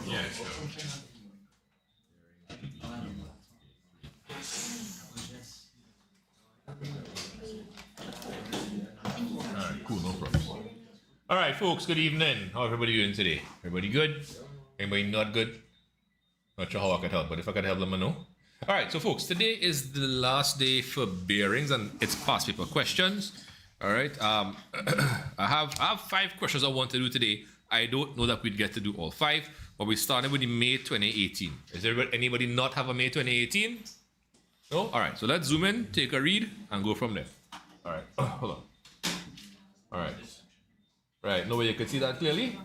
Yeah, it's true. Alright, cool, no problem. Alright, folks, good evening. How everybody doing today? Everybody good? Anybody not good? Not sure how I could help, but if I could help, let me know. Alright, so folks, today is the last day for bearings and it's past paper questions. Alright, I have 5 questions I want to do today. I don't know that we'd get to do all 5, but we started with the May 2018. Is there anybody not have a May 2018? No? Alright, so let's zoom in, take a read, and go from there. Alright, hold on. Alright. Right, no way you could see that clearly?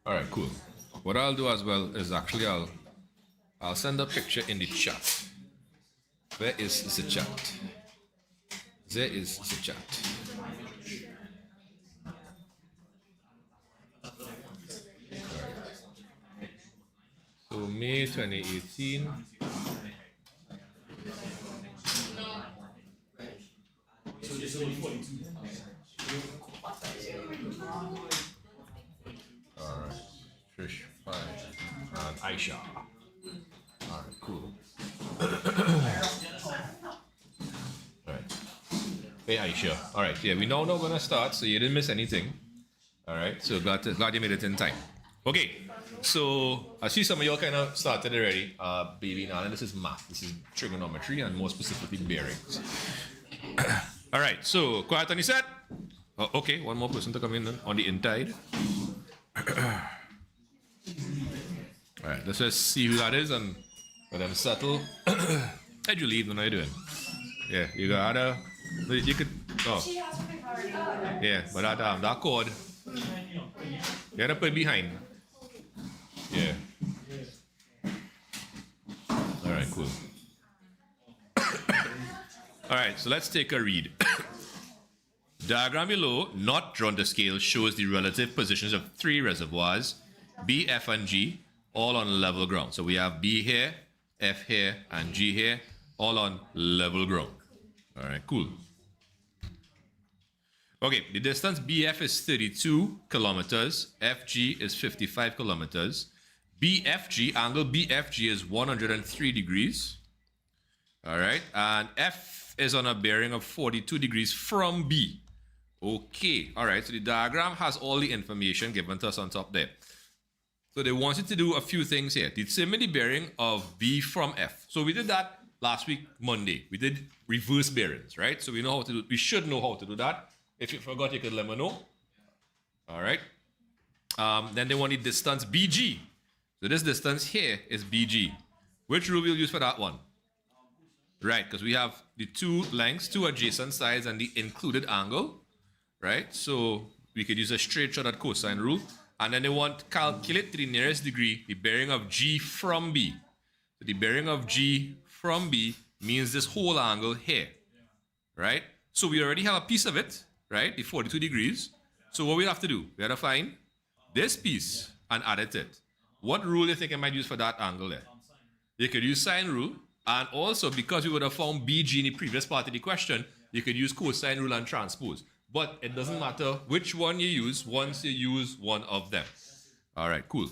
Alright, cool. What I'll do as well is actually I'll send a picture in the chat. Where is the chat? There is the chat. So May 2018. Alright. Trish, fine. And Aisha. Alright, cool. Alright. Hey Aisha. Alright, yeah, we now gonna start, so you didn't miss anything. Alright, so glad you made it in time. Okay, so I see some of y'all kind of started already. Baby Nana, this is math. This is trigonometry and more specifically bearings. Alright, so quiet on the set. Oh, okay, one more person to come in on the inside. Alright, let's just see who that is and let them settle. How'd you leave? What are you doing? Yeah, you got you could. Oh. Yeah, but that cord, you gotta put it behind. Yeah. Alright, cool. Alright, so let's take a read. Diagram below, not drawn to scale, shows the relative positions of 3 reservoirs, B, F, and G, all on level ground. So we have B here, F here, and G here, all on level ground. Alright, cool. Okay, the distance BF is 32 kilometers, FG is 55 kilometers, BFG, angle BFG is 103 degrees. Alright, and F is on a bearing of 42 degrees from B. Okay, alright, so the diagram has all the information given to us on top there. So they wanted to do a few things here. Determine the bearing of B from F. So we did that last week, Monday. We did reverse bearings, right? So we know how to do, we should know how to do that. If you forgot, you could let me know. Alright. Then they want the distance BG. So this distance here is BG. Which rule we'll use for that one? Right, because we have the 2 lengths, 2 adjacent sides, and the included angle. Right, so we could use a straight shot at cosine rule. And then they want to calculate to the nearest degree the bearing of G from B. So the bearing of G from B means this whole angle here. Right, so we already have a piece of it, right, the 42 degrees. So what we have to do, we have to find this piece and add it. What rule do you think I might use for that angle there? You could use sine rule. And also, because we would have found BG in the previous part of the question, you could use cosine rule and transpose. But it doesn't matter which one you use once you use one of them. All right, cool.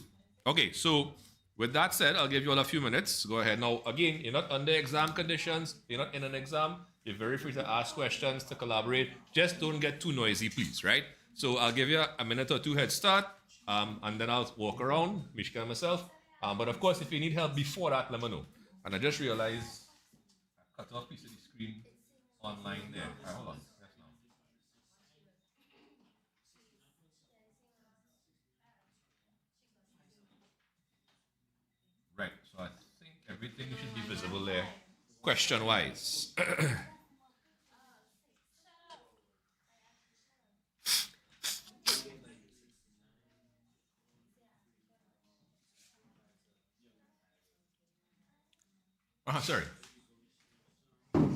Okay, so with that said, I'll give you all a few minutes. Go ahead. Now, again, you're not under exam conditions. You're not in an exam. You're very free to ask questions, to collaborate. Just don't get too noisy, please, right? So I'll give you a minute or 2 head start, and then I'll walk around, Mishka and myself. But of course, if you need help before that, let me know. And I just realized I cut off a piece of the screen online there. All right, hold on. Yes, now. Right, so I think everything should be visible there, question-wise. Sorry. What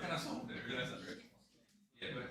kind of song did I realize that, right? Yeah, go ahead.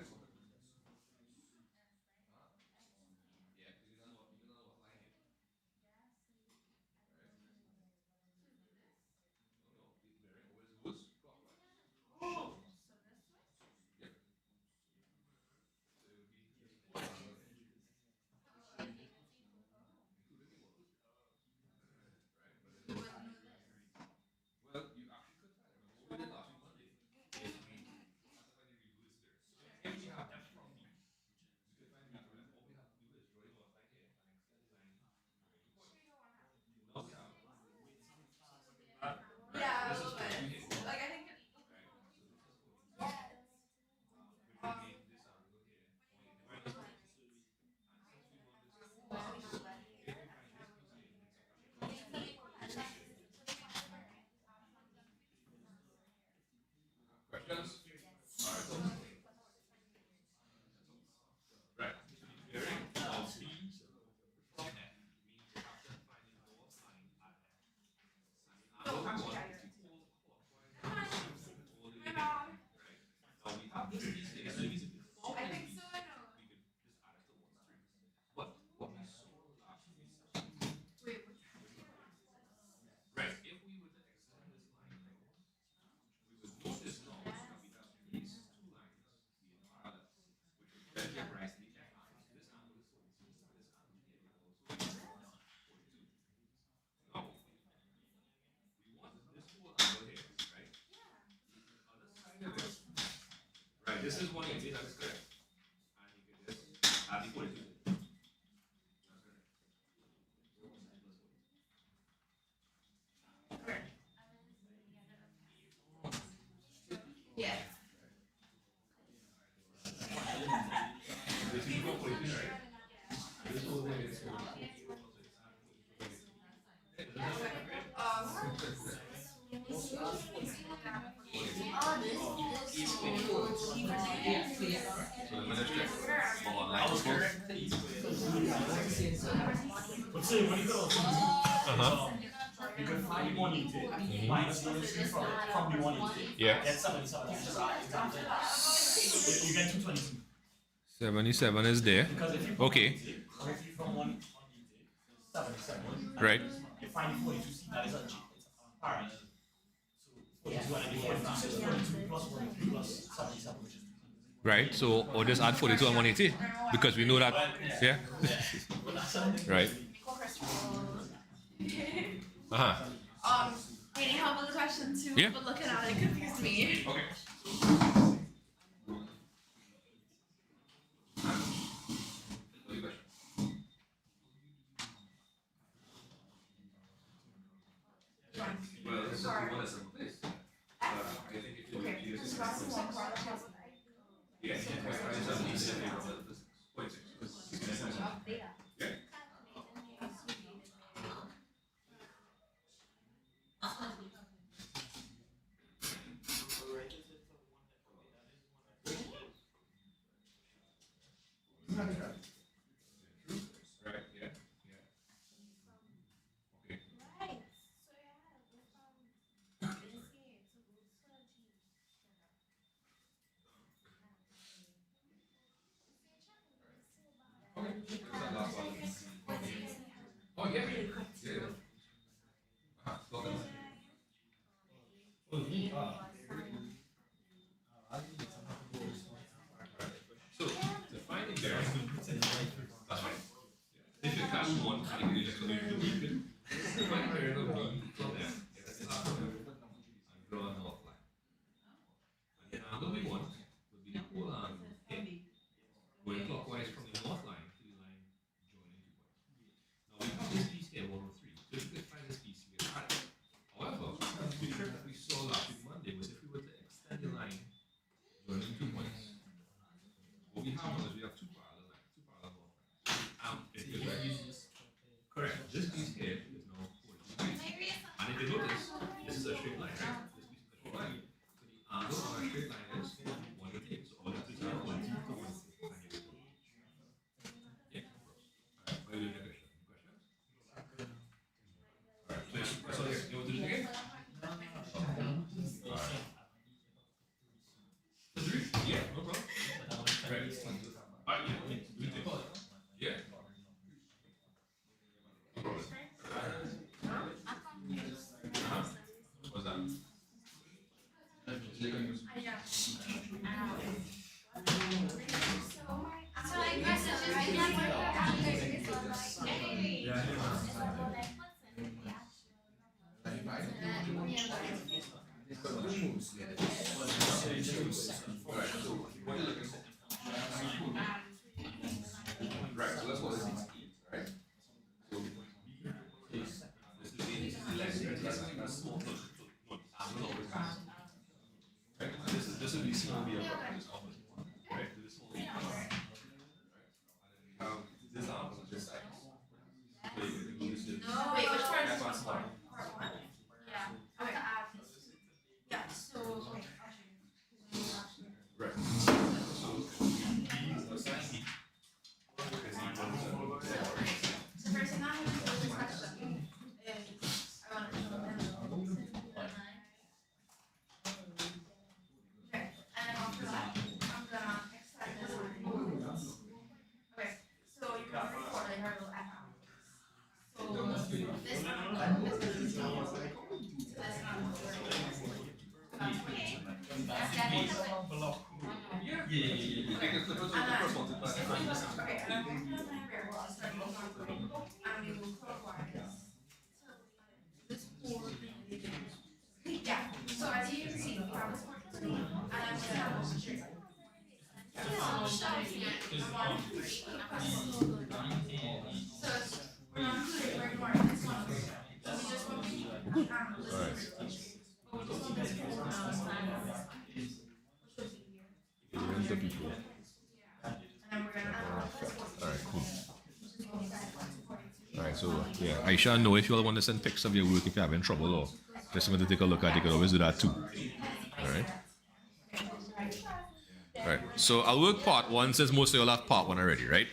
Right, this is 180, that is correct. And you can just add the 42. Yeah. This is 42, right? This whole thing is 42. So let me just check. Online But say when you go to Uh-huh. you can find 180 minus the other from the 180. Yeah. Get 77. You get 222. 77 is there. Because if you Okay. 180 from 180, 77. Right. You find the 42C, that is a G. It's a parallel. So 42 and then 42, so 42 plus 180 plus 77, which is Right. So or just add 42 and 180 because we know that. Yeah. Right. Uh-huh. Can you help with the question too? Yeah. But looking at it confused me. Okay. Well, this is one that's in place. I think if you use yeah, yeah. Right, yeah, yeah. Okay. Oh yeah. Yeah. Go ahead. So to find the bearing, that's fine. If you catch one, you can just find the bearing of B from F, it's half of F, and draw a north line. And the angle we want would be the whole angle here, going clockwise from the north line to the line joining 2 points. Now we have this piece here, 103. So if we could find this piece, we can add it. However, the trick that we saw last week Monday was if we were to extend the line joining 2 points. What we have now is we have two parallel lines, two parallel north lines. If you correct, this piece here is now 40 degrees. And if you notice, this is a straight line, right? This piece is a straight line. So the angle on a straight line is 180. So all you have to do is 180 to 180. And you will yeah. Alright, what are you doing the question? Questions? Alright, so you want to do it again? Alright. Yeah, no problem. Right. Alright, yeah. Do it. Yeah. No problem. What's that? Right, so that's what this means, right? So this is the length, right? That's small. No, I'm always right? This will be small be a part this office. Right? This will be right? And then we have this arm on this side. So you can use this. Wait, which part is That's small. Yeah. Okay. Yeah. So. Right. So B is side B. So first, now I'm going to do this question. I want to know. Okay. And then after that, I'm gonna extend this line. Okay. So you can record like our little F. So this one, this one. So this one. You take the first one to Okay, and I'm going to put my variable starting and we will clockwise. This whole yeah. So as you can see, we have this one and I'm going to have a straight line. Alright, so yeah, Aisha, know if you all want to send pics of your work if you're having trouble or just want to take a look at it, you can always do that too. Alright. Alright, so I'll work part one since most of you all have part one already, right?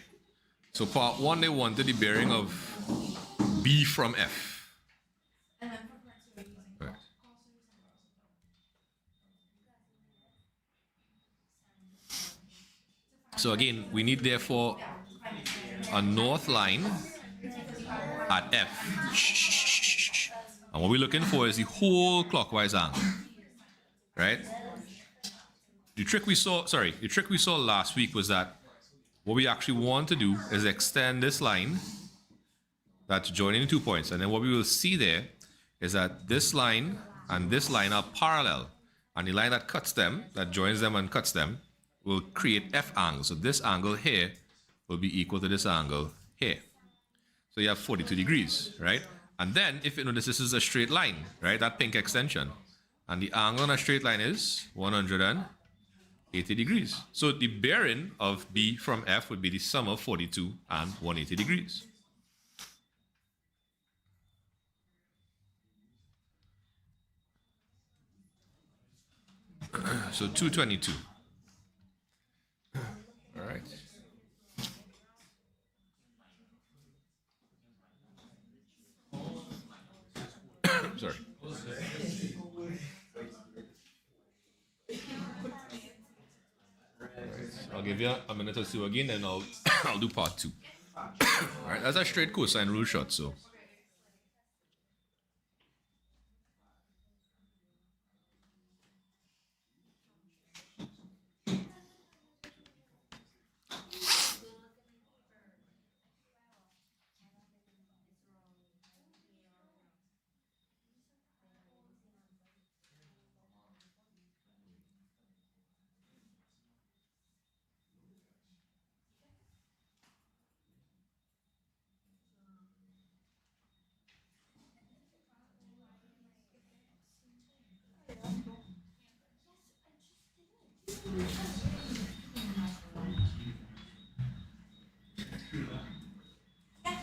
So part one, they wanted the bearing of B from F. Right. So again, we need therefore a north line at F. And what we're looking for is the whole clockwise angle, right? The trick we saw last week was that what we actually want to do is extend this line that's joining the 2 points. And then what we will see there is that this line and this line are parallel. And the line that cuts them, that joins them and cuts them, will create F angles. So this angle here will be equal to this angle here. So you have 42 degrees, right? And then if you notice this is a straight line, right? That pink extension. And the angle on a straight line is 180 degrees. So the bearing of B from F would be the sum of 42 and 180 degrees. So 222. All right. Sorry. I'll give you a minute or two again, then I'll do part two. All right, that's a straight cosine rule shot. So.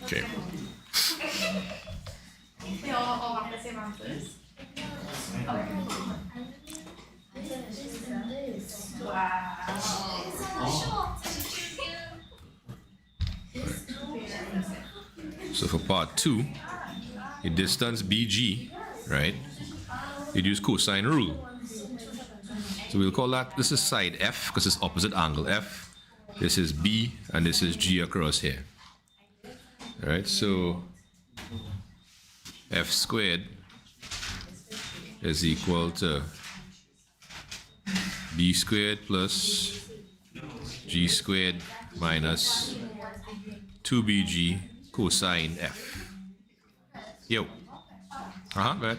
Okay. They all have the same answers. So for part two, the distance BG, right? You'd use cosine rule. So we'll call that, this is side F because it's opposite angle F. This is B and this is G across here. All right, so F squared is equal to B squared plus G squared minus 2BG cosine F. Yo. Go ahead.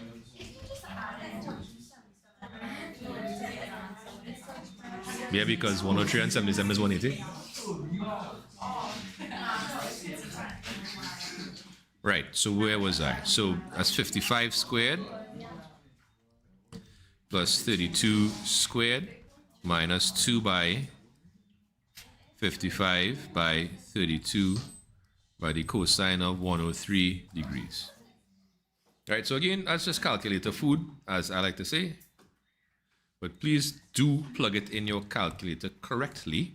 Yeah, because 103 and 77 is 180. Right, so where was I? So that's 55 squared plus 32 squared minus 2 by 55 by 32 by the cosine of 103 degrees. All right, so again, that's just calculator food, as I like to say. But please do plug it in your calculator correctly.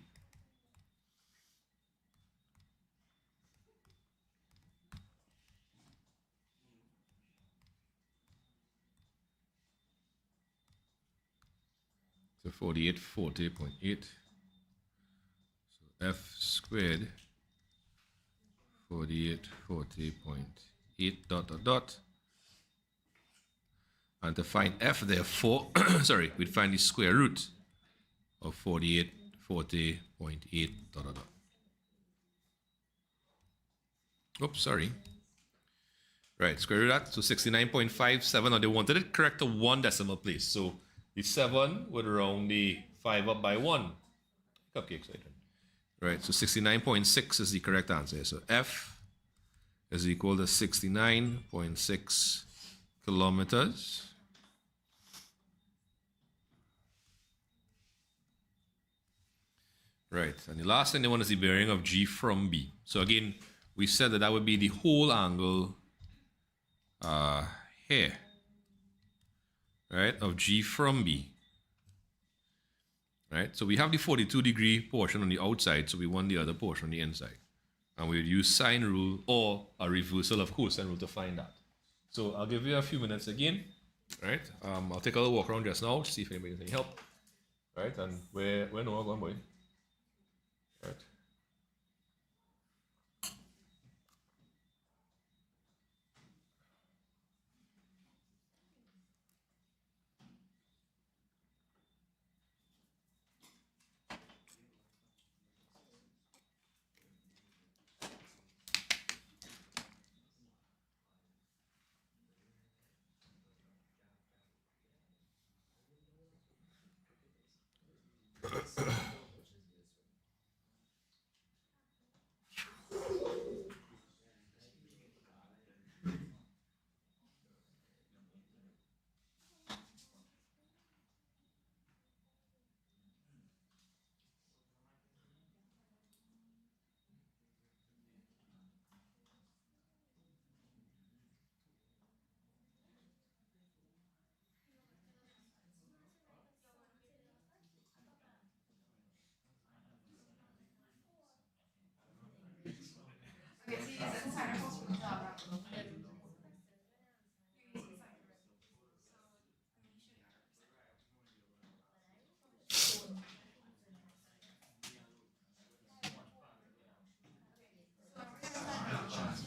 So 48, 40.8. So F squared 48, 40.8 dot dot dot. And to find F, therefore, sorry, we'd find the square root of 48, 40.8 dot dot dot. Oops, sorry. Right, square root of that, so 69.57. Now they wanted it correct to one decimal place. So the 7 would round the 5 up by 1. Cupcakes, I think. Right, so 69.6 is the correct answer. So F is equal to 69.6 kilometers. Right, and the last thing they want is the bearing of G from B. So again, we said that that would be the whole angle here, right, of G from B. Right, so we have the 42-degree portion on the outside, so we want the other portion on the inside. And we would use sine rule or a reversal of cosine rule to find that. So I'll give you a few minutes again, right? I'll take a little walk around just now to see if anybody needs any help, right? And where Noah going, boy? Right. Okay, so you use sine or cos for the job, right? You use sine, right? So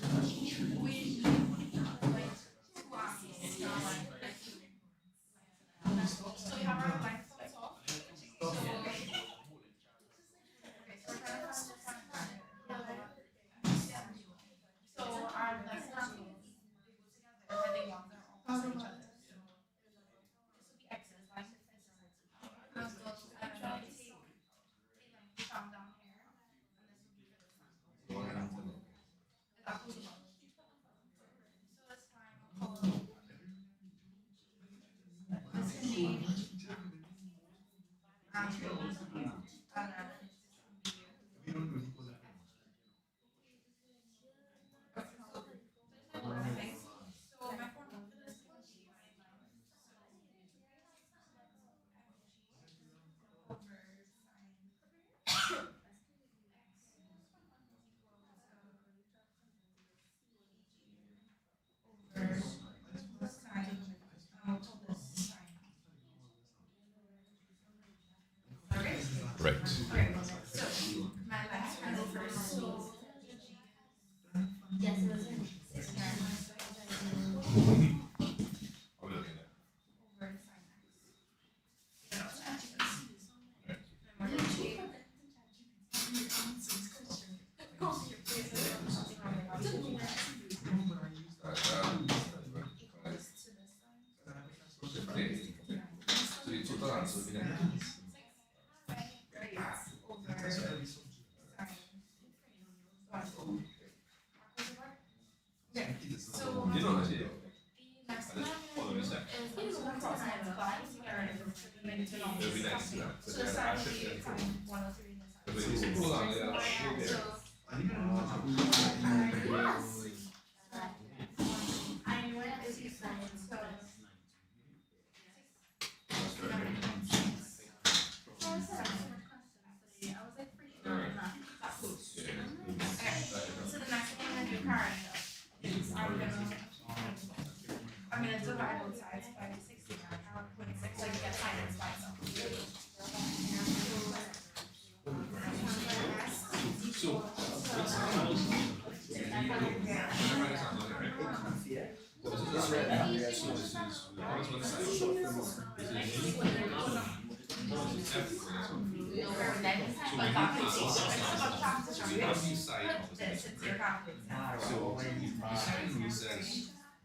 let me show you how to represent. So in order to represent we need like two axes, not like two. So we have our length of top. So okay, so we're trying to find the sine here. So our length and angles, they go together and they want their opposite each other. So this would be x's length, this is x's angles, and then we take a length from down here, and this would be for this angle. Is that cool? So this time we'll call this can be angles, and then this can be so my formula for this would be my length. So over sine over sine, I'll call this sine. Okay. Right. Okay. So my length can go first. So yes, it was 69 over sine x. Okay, so the next one is also the cross lines, but I think I already made it along this side. So the side will be sine 103 and the side. So I knew it is equal, so I was like freaking out on that. Okay, so the next thing I'm gonna do currently is I'm gonna divide both sides by 69, or 0.6, so I can get sine x by itself.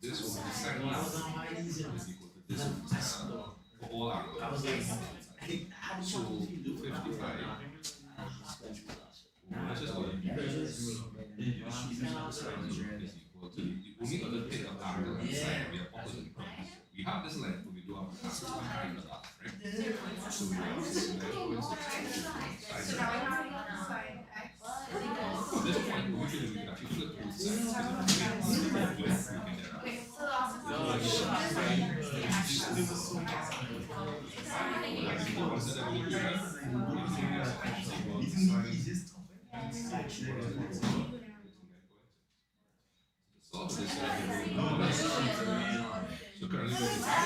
This will be the sine is equal to this will be the sine for all angles. So 55 is equal to the only other thing after the side we have opposite points. We have this length, but we do have a half. Right? So we have 9.6. So now we have sine x is equal. At this point, we can actually flip both sides because if we flip, we can get out. Okay, so the last one. So currently we're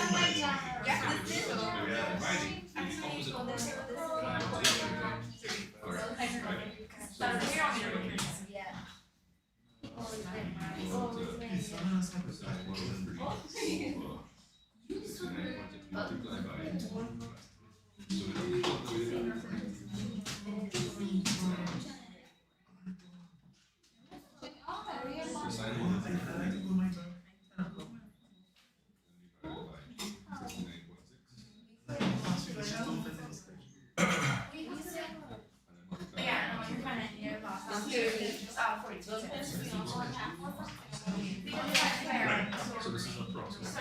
So this is approximately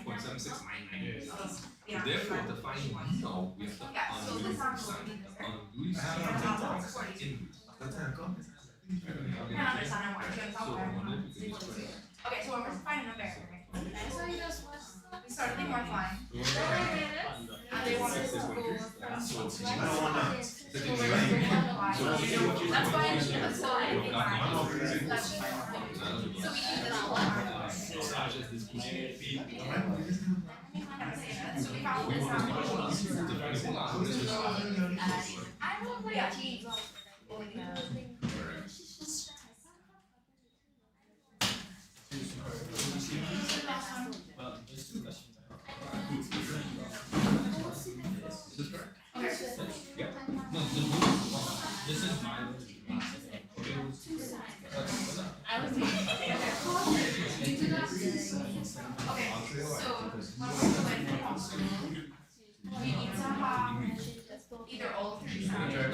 0.7699. Therefore, to find now, we have to undo the sign. Undo the sign in. Okay, so when we're finding a variable, we started the north line, and they want us to go that's fine, that's fine. So we need this one. So we found this Well, there's two questions. Is this correct? Yeah. No, this is my Okay, so we need to have either all three sides. So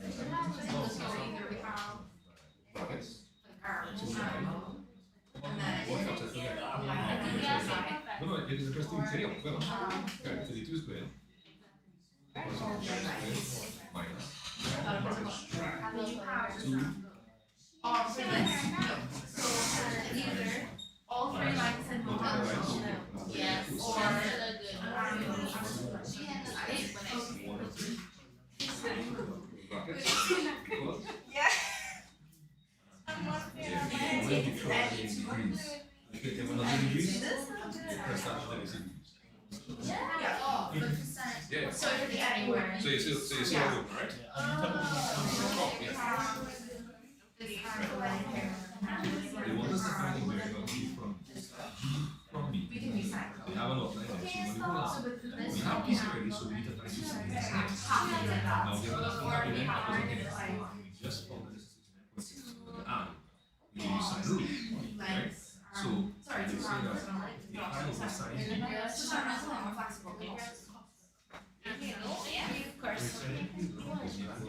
either we have Brackets. and then No, it is interesting. Sería un juego. 32 square. Minus. all three lines. So either all three lines in one. Yes. Or Brackets. yeah. Yeah. So it could be anywhere. So you see how it right? They want us to find a variable b from b. We can use sine. They have an outline there, so when we go down, we have these already, so we need to find these things. Now they want us to have an opposite thing. We just found this is we use sine root, right? So Sorry, they it's say that not. the pi over sine b. So sine is a lot more flexible. Of course. Is equal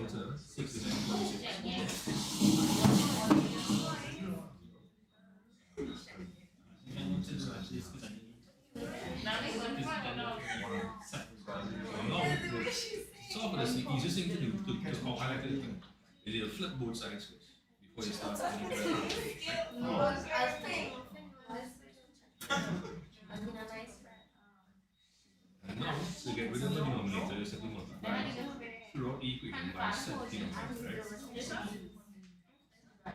to 69.6. So for this, the easiest thing to do to highlight the thing is you'll flip both sides first before you start. And now, to get rid of the denominator, you simply multiply throughout the equation by 17, right?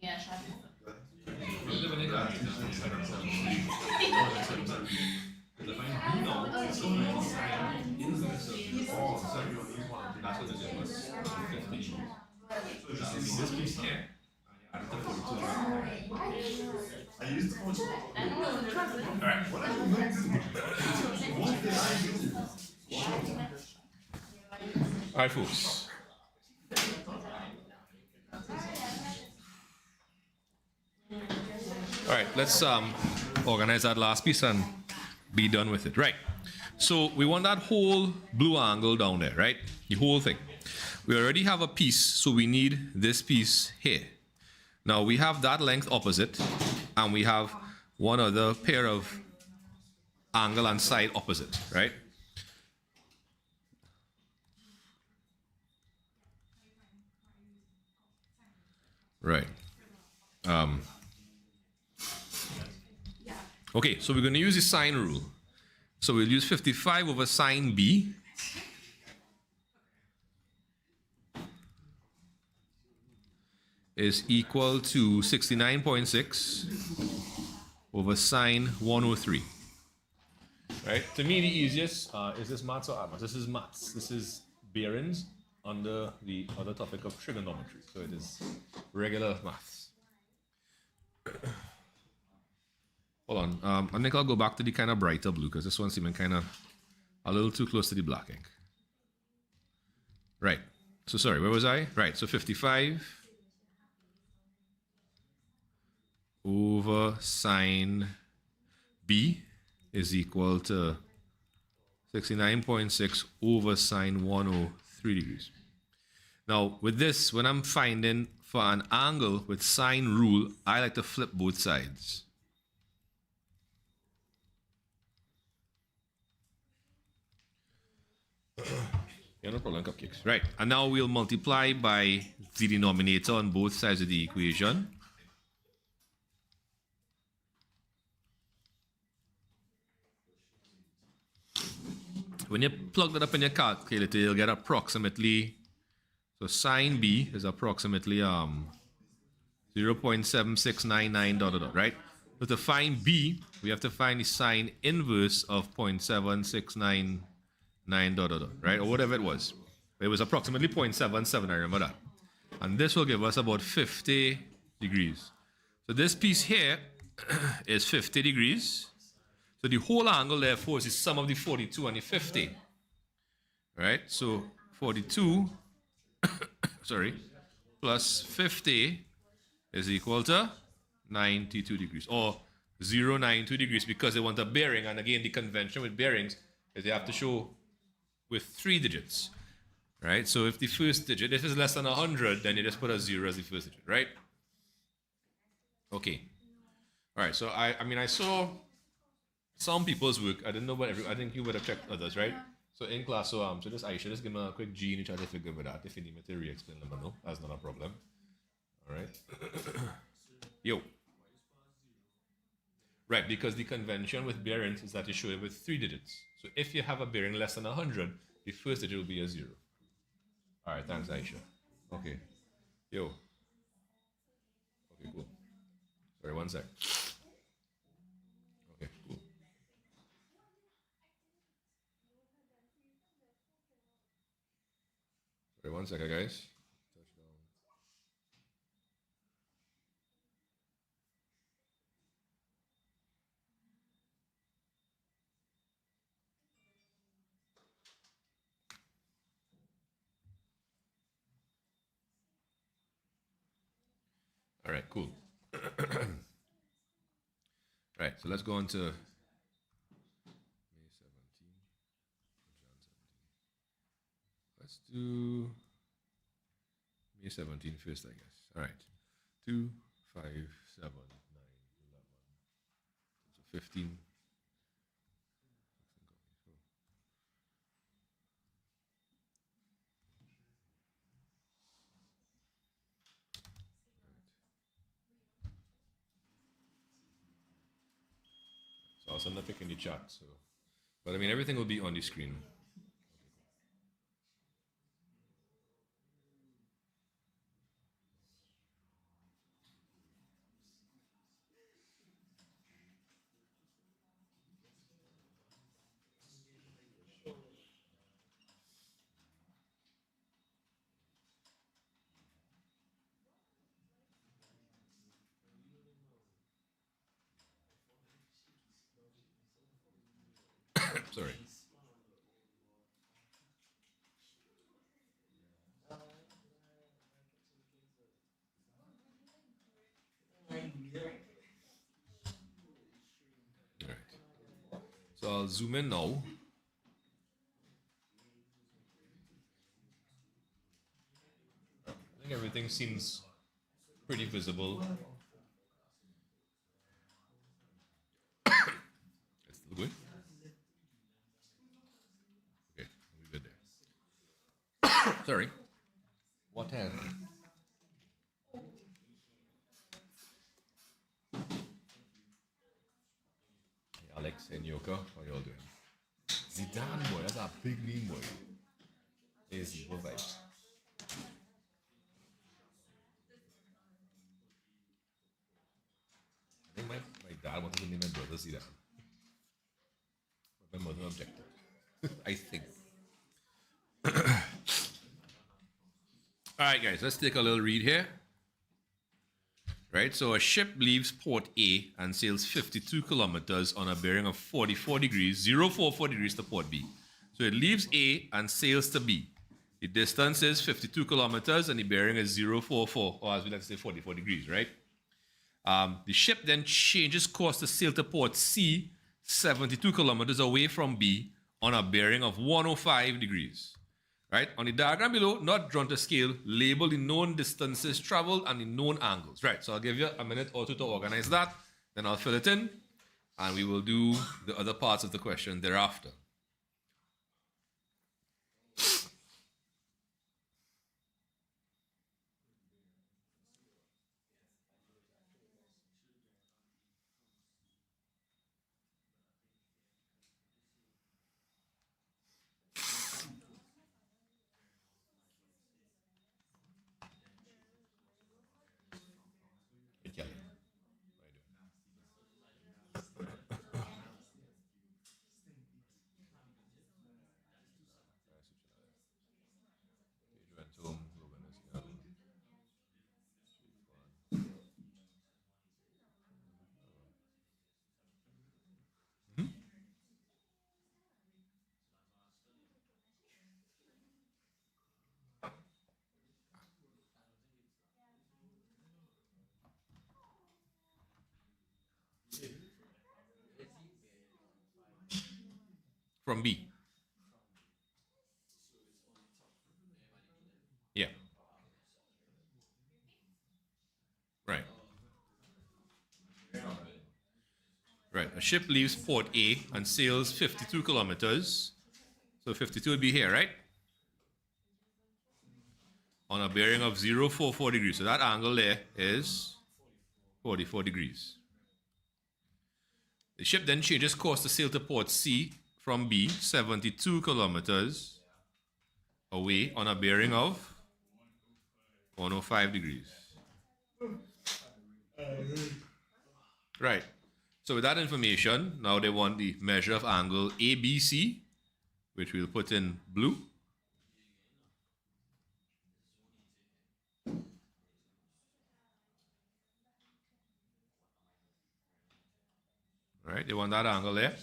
Yeah, Because if I do know, it's going to be sine in the midst of the all sorry, that's what it was. 15. Now, in this case here, I added the 42. I used the phone. Alright. Alright, folks. Alright, let's organize that last piece and be done with it. Right. So we want that whole blue angle down there, right? The whole thing. We already have a piece, so we need this piece here. Now we have that length opposite, and we have one other pair of angle and side opposite, right? Right. Okay, so we're going to use the sine rule. So we'll use 55 over sine B. Is equal to 69.6 over sine 103. Right? To me, the easiest is this maths or maths? This is maths. This is bearings under the other topic of trigonometry. So it is regular maths. Hold on. I think I'll go back to the kind of brighter blue because this one's even kind of a little too close to the black ink. Right. So sorry, where was I? Right. So 55 over sine B is equal to 69.6 over sine 103 degrees. Now, with this, when I'm finding for an angle with sine rule, I like to flip both sides. Yeah, no problem, cupcakes. Right, and now we'll multiply by the denominator on both sides of the equation. When you plug that up in your calculator, you'll get approximately, so sine B is approximately 0.7699 right? So to find B, we have to find the sine inverse of 0.7699 right? Or whatever it was. It was approximately 0.77, I remember that. And this will give us about 50 degrees. So this piece here is 50 degrees. So the whole angle, therefore, is the sum of the 42 and the 50. Right? So 42, sorry, plus 50 is equal to 92 degrees. Or 0.92 degrees because they want a bearing. And again, the convention with bearings is they have to show with 3 digits. Right? So if the first digit, if it's less than 100, then you just put a 0 as the first digit. Right? Okay. All right. So I mean, I saw some people's work. I didn't know about I think you would have checked others, right? So in class, so just I should just give me a quick G in each other figure with that. If you need me to re-explain them, no, that's not a problem. All right. Yo. Right, because the convention with bearings is that you show it with 3 digits. So if you have a bearing less than 100, the first digit will be a 0. All right, thanks, Aisha. Okay. Yo. Okay, cool. Sorry, one sec. Okay, cool. Sorry, one second, guys. All right, cool. Right, so let's go on to May 17. Let's do May 17 first, I guess. All right. 2, 5, 7, 9, 11. So 15. So I'll send a pic in the chat. So, but I mean, everything will be on the screen. Sorry. All right. So I'll zoom in now. I think everything seems pretty visible. It's still good. Okay, we're good there. Sorry. What hand? Hey, Alex and Yoka, how y'all doing? Zidane, boy, that's a big name, boy. It's super vibes. I think my dad wanted to name my brother Zidane. But my mother objected. I think. All right, guys, let's take a little read here. Right, so a ship leaves port A and sails 52 kilometers on a bearing of 44 degrees, 044 degrees to port B. So it leaves A and sails to B. The distance is 52 kilometers and the bearing is 044, or as we like to say, 44 degrees, right? The ship then changes course to sail to port C, 72 kilometers away from B, on a bearing of 105 degrees. Right? On the diagram below, not drawn to scale, label the known distances traveled and the known angles. Right, so I'll give you a minute or two to organize that, then I'll fill it in, and we will do the other parts of the question thereafter. Hey, Kelly. How you doing? Pedro and Tom, Logan is here. From B. Yeah. Right. Right. A ship leaves port A and sails 52 kilometers. So 52 would be here, right? On a bearing of 044 degrees. So that angle there is 44 degrees. The ship then changes course to sail to port C from B, 72 kilometers away on a bearing of 105 degrees. Right. So with that information, now they want the measure of angle ABC, which we'll put in blue. Right, they want that angle there.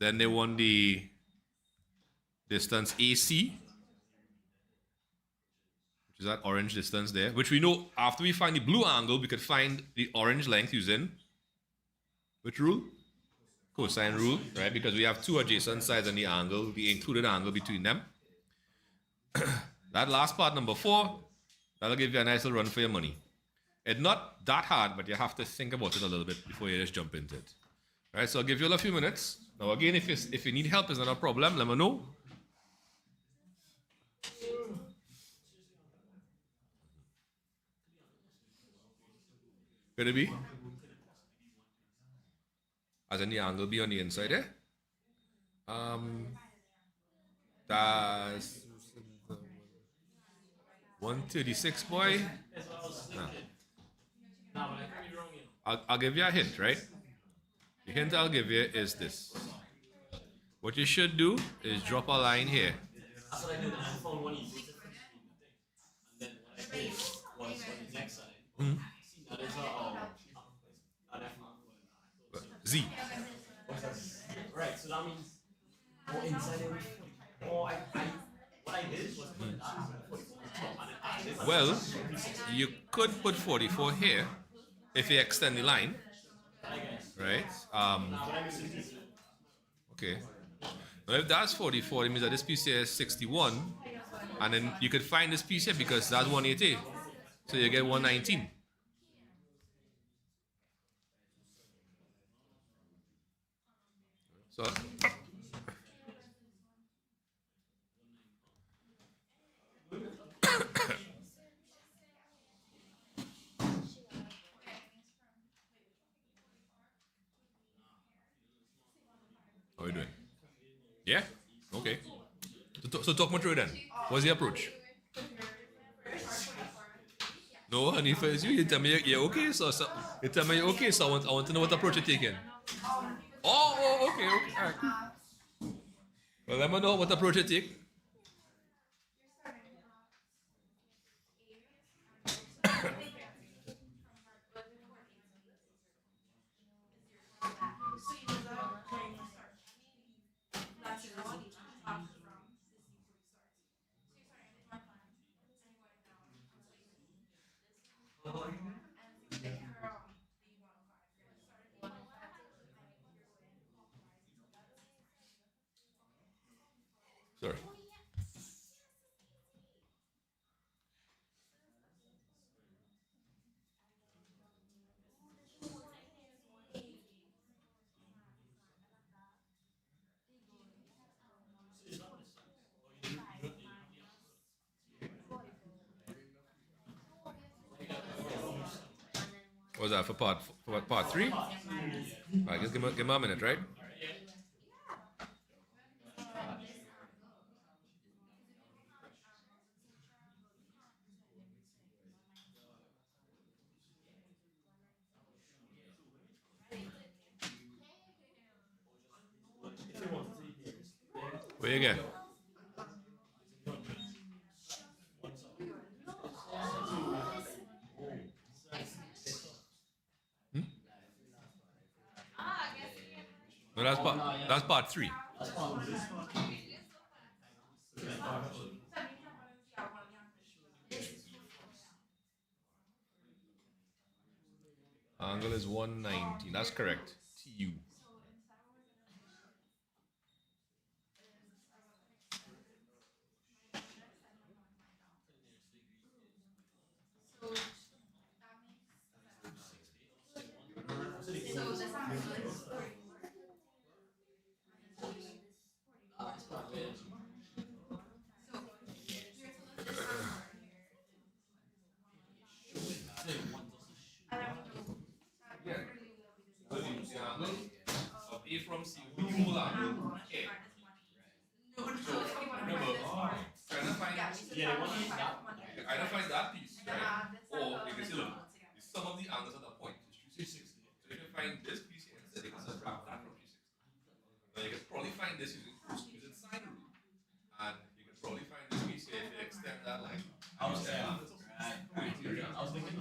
Then they want the distance AC, which is that orange distance there, which we know after we find the blue angle, we could find the orange length using which rule? Cosine rule, right? Because we have two adjacent sides and the angle, the included angle between them. That last part, number 4, that'll give you a nice little run for your money. It's not that hard, but you have to think about it a little bit before you just jump into it. All right, so I'll give you a few minutes. Now, again, if you need help, it's not a problem. Let me know. Could it be? As in the angle be on the inside there? That's 136, boy. Nah. I'll give you a hint, right? The hint I'll give you is this. What you should do is drop a line here. That's what I did. I found one easy difference between the thing. And then what I did was on the next side. See, that is an F. Z. Right, so that means go inside it with 40. Or what I did was put that on 44 and then add this. Well, you could put 44 here if you extend the line, right? Okay. Now if that's 44, it means that this piece here is 61. And then you could find this piece here because that's 180. So you get 119. So how are you doing? Yeah? Okay. So talk me through it then. What's the approach? No, honey, first you tell me you're okay, so you tell me you're okay, so I want to know what approach you're taking. Okay, okay, all right. Well, let me know what approach you take. Sorry. What was that for part three? All right, just give me a minute, right? Where you get? No, that's part three. Angle is 190. That's correct. TU. So the angle of A from C will be whole angle A. Remember, trying to find Yeah, they want to that. you can either find that piece, right? Or you can say, look, the sum of the angles at that point is 360. So you can find this piece here instead, you can subtract that from 360. Now you can probably find this using sine rule. And you can probably find this piece here if you extend that line. I was saying, I was thinking.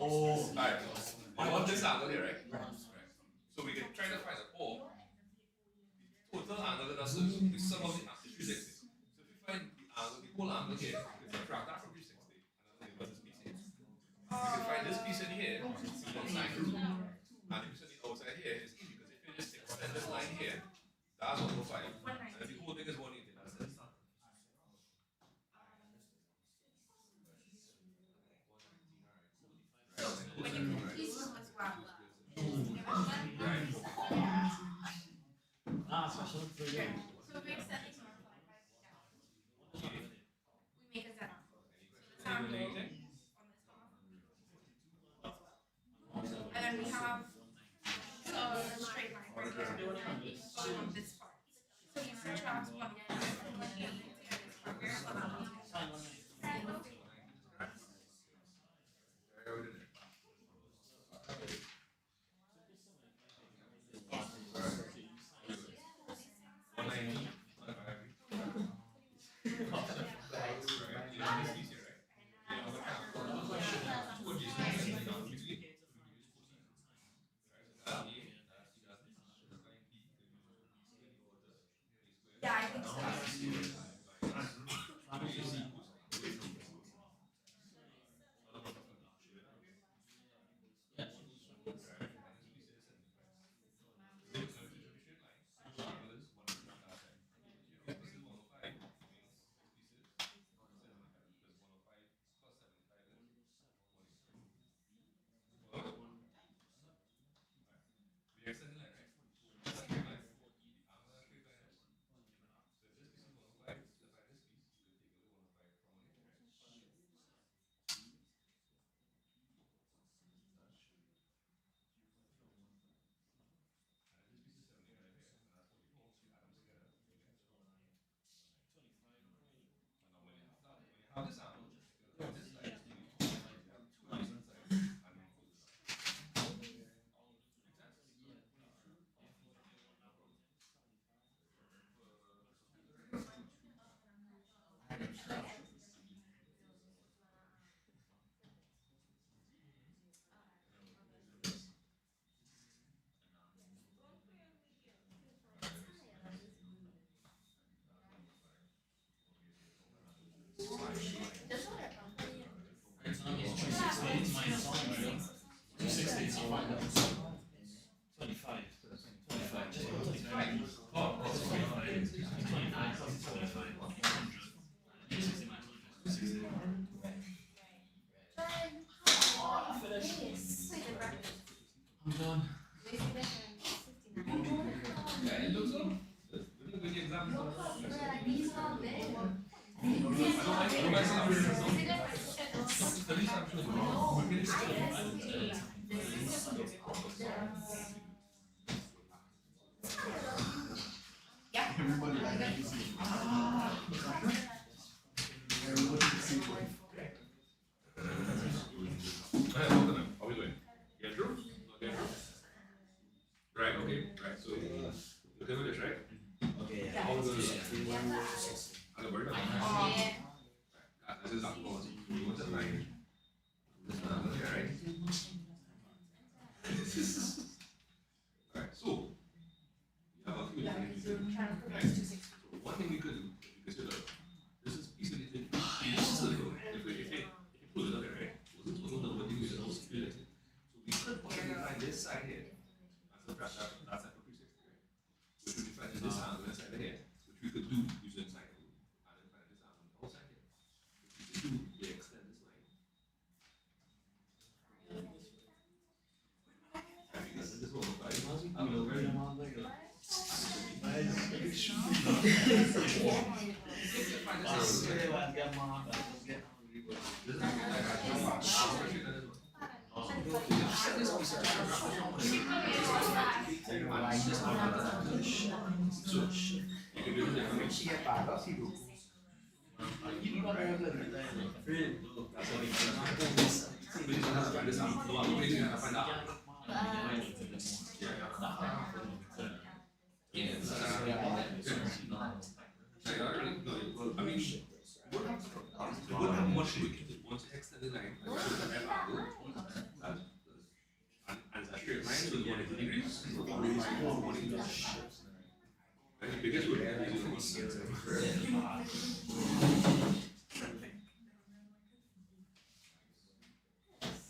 Oh, Alright, I want this angle here, right? So we can try to find a or the total angle that is the sum of the 360. So if you find the angle, the whole angle here, you can subtract that from 360, and then give us this piece here. You can find this piece in here from sine rule, and the piece on the outside here is easy because if you just extend this line here, that's 105, and the whole thing is 180. That's it. When you put these two as well, special. so we make settings multiplied by b down. We make a z. So the angle on this one. And then we have a straight line right here on this part. So you subtract 1 from the to get this part. Where's the angle? Yeah, I think so. I'm done. We see that 69. Yeah, it looks so. Let me go the example. These are big. I don't like some. See that? The least I'm sure. No, I see. This is yeah. Everybody like to see it. Everybody can see it. Hey, welcome then. How are we doing? Get through? Not getting through? Right, okay, right. So, looking at this, right? Okay, Yeah. How we gonna do this? yeah. I'm gonna worry about it. Yeah. This is not going to be what's the line? This is not okay, right? Alright, so, we have a few things we can do. Right? So, one thing we could do, if you consider, this is easily the circle. If you pull it up here, right? Was it total number of degrees that was split? So we could possibly find this side here. That's like a 360, right? Which would be finding this angle inside here, which we could do using sine rule, and then find this angle on the outside here. Which we could do, we extend this line. And because this one, right? I'm gonna very I mean, what much we can do once you extend the line, and it's a straight line, so 180 degrees. So 180 degrees. And the biggest would be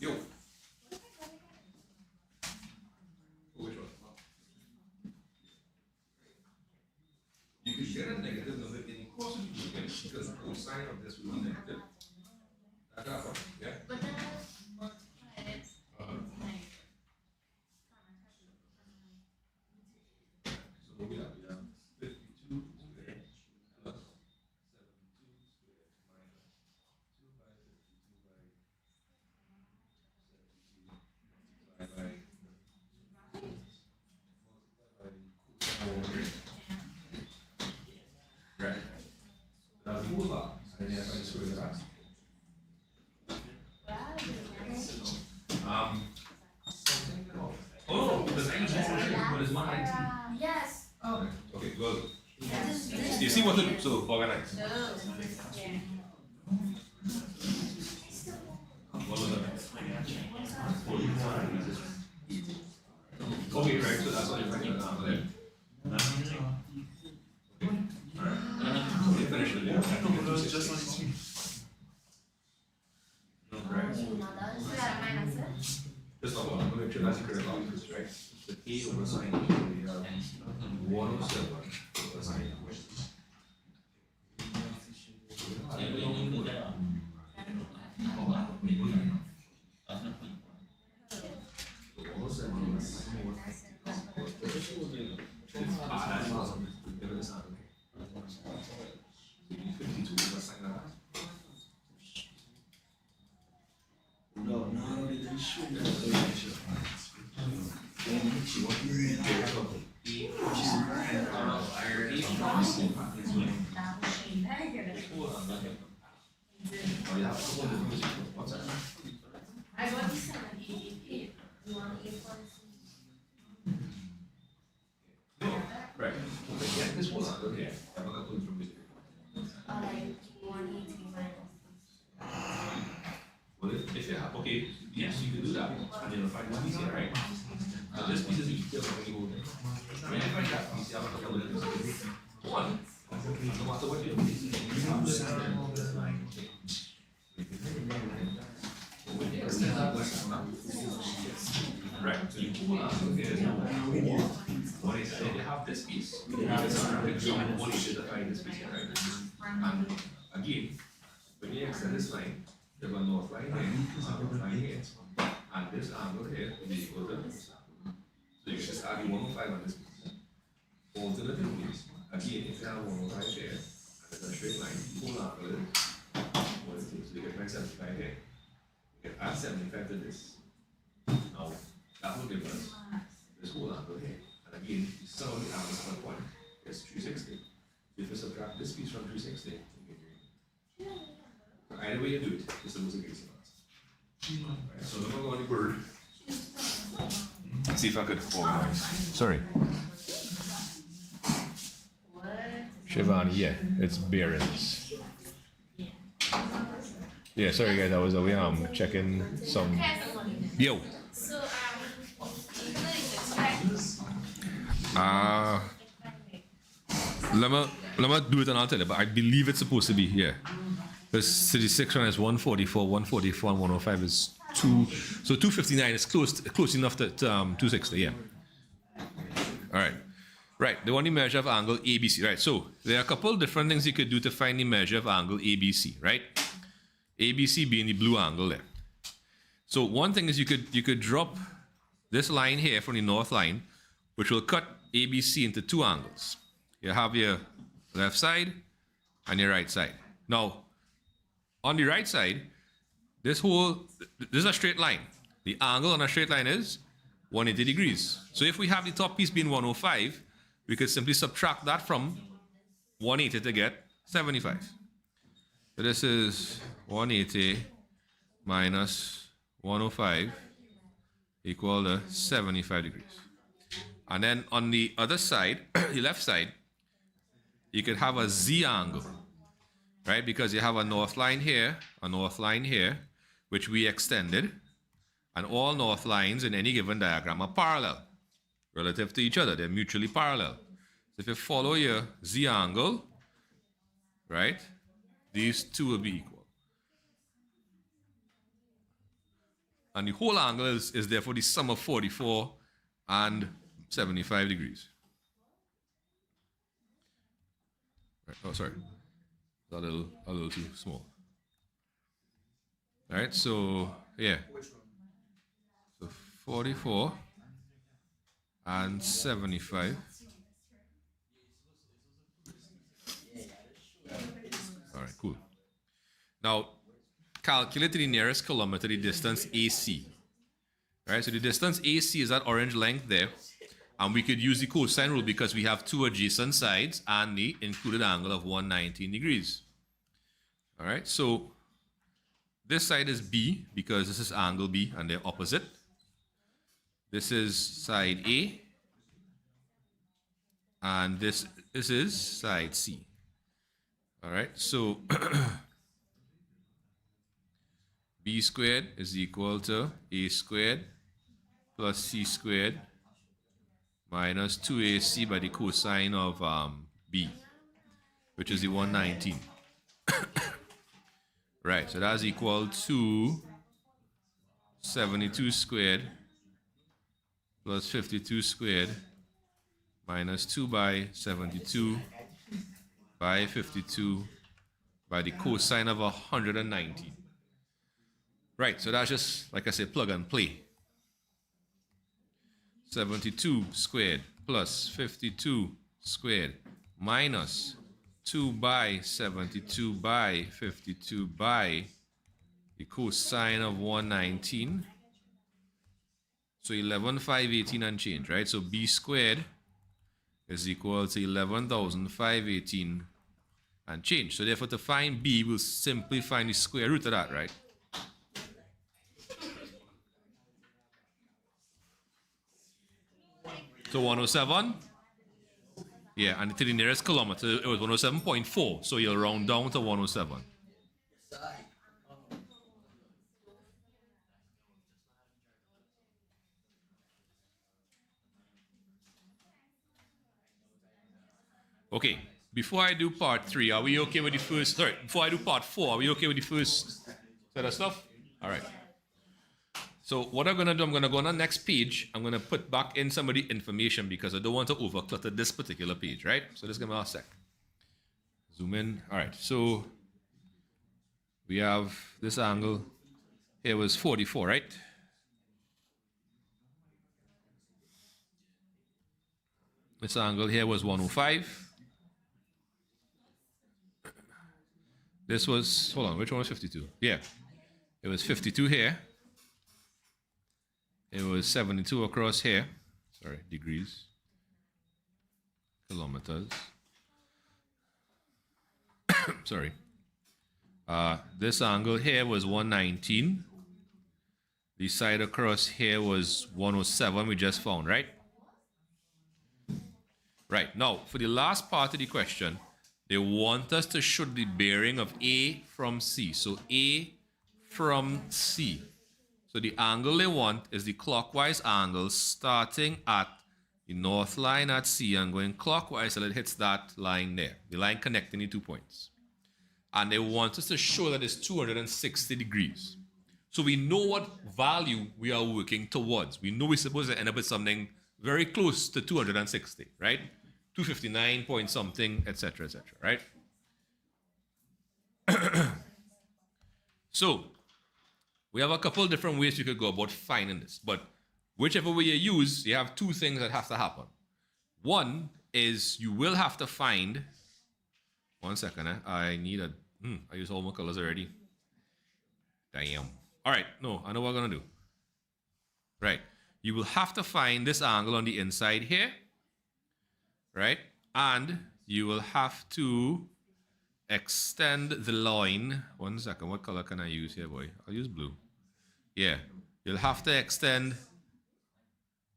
yo. Which one? You could get a negative number any course you can because the cosine of this will be negative. That's that one, yeah? But then multiply it. So what we have 52 squared plus 72 squared minus 2 by 52 by 72 multiplied by right. Now the polar, and then I find the square root of that. Oh, the 19, what is 119? Yes. Okay, good. This You see what to do, so organize. No. What was that? Okay, right, so that's what you're writing down there. Okay, alright. Okay, finish it. No, it's just like me. Right. So that minus it. Just not one, I'm gonna make sure that's the correct values, right? The A over sine A, we have 107 over sine A. I got this 78. You want 8.6? Right. Yeah, this was okay. I'm not going from this. Like 180 minus. Well, if you have, okay, yes, you can do that, and then find one piece here, right? So this piece is easier when you go there. When you find that piece, you have to calculate this. One, no matter what you do, you have to send right, so you pull out, okay, what is it? You have this piece, you have this one, what is it, find this piece here, right? And again, when you extend this line, you have a north line here, south line here, and this angle here will be equal to this angle. let's just add the 105 on this piece. Alternatively, again, if you have 105 here, and it's a straight line, the whole angle is 180. So you get 75 here. You can add 75 to this. Now, that will give us this whole angle here. And again, the sum of the angles per point is 360. If you subtract this piece from 360, you get your angle. So either way you do it, it's almost a great answer. Right, so now we're going to bird. Let's see if I could organize. Sorry. Shivani, yeah, it's bearings. Yeah, sorry guys, I was away. I'm checking some. Yo. So, Let me do it and I'll tell you, but I believe it's supposed to be here. The 36 one is 144, 144 and 105 is 2. So 259 is close enough to 260, yeah. All right. Right, they want the measure of angle ABC, right? So there are a couple different things you could do to find the measure of angle ABC, right? ABC being the blue angle there. So one thing is you could drop this line here from the north line, which will cut ABC into two angles. You have your left side and your right side. Now, on the right side, this is a straight line. The angle on a straight line is 180 degrees. So if we have the top piece being 105, we could simply subtract that from 180 to get 75. So this is 180 minus 105 equal to 75 degrees. And then on the other side, the left side, you could have a Z angle, right? Because you have a north line here, which we extended, and all north lines in any given diagram are parallel relative to each other. They're mutually parallel. So if you follow your Z angle, right, these two will be equal. And the whole angle is therefore the sum of 44 and 75 degrees. Right. Oh, sorry. A little too small. All right, so yeah. So 44 and 75. All right, cool. Now, calculate the nearest kilometer, the distance AC. Right, so the distance AC is that orange length there. And we could use the cosine rule because we have two adjacent sides and the included angle of 119 degrees. All right, so this side is B because this is angle B and they're opposite. This is side A. And this is side C. All right, so B squared is equal to A squared plus C squared minus 2AC by the cosine of B, which is the 119. Right, so that's equal to 72 squared plus 52 squared minus 2 by 72 by 52 by the cosine of 119. Right, so that's just, like I said, plug and play. 72 squared plus 52 squared minus 2 by 72 by 52 by the cosine of 119. So 11,518 and change, right? So B squared is equal to 11,518 and change. So therefore to find B, we'll simply find the square root of that, right? So 107, yeah, and to the nearest kilometer, it was 107.4, so you'll round down to 107. Okay, before I do part 3, are we okay with the first, sorry, before I do part 4, are we okay with the first set of stuff? All right. So what I'm going to do, I'm going to go on the next page. I'm going to put back in some of the information because I don't want to overclutter this particular page, right? So just give me a sec. Zoom in. All right. So we have this angle. Here was 44, right? This angle here was 105. This was, hold on, which one was 52? Yeah, it was 52 here. It was 72 across here. Sorry, degrees, kilometers. Sorry. This angle here was 119. The side across here was 107, we just found, right? Right, now, for the last part of the question, they want us to show the bearing of A from C. So A from C. So the angle they want is the clockwise angle starting at the north line at C and going clockwise till it hits that line there, the line connecting the 2 points. And they want us to show that it's 260 degrees. So we know what value we are working towards. We know we're supposed to end up with something very close to 260, right? 259 point something, etc., right? So we have a couple different ways you could go about finding this, but whichever way you use, you have two things that have to happen. One is you will have to find, one second, I need a, I used all my colors already. Damn. All right, no, I know what I'm gonna do. Right, you will have to find this angle on the inside here, right? And you will have to extend the line. One second, what color can I use here, boy? I'll use blue. Yeah, you'll have to extend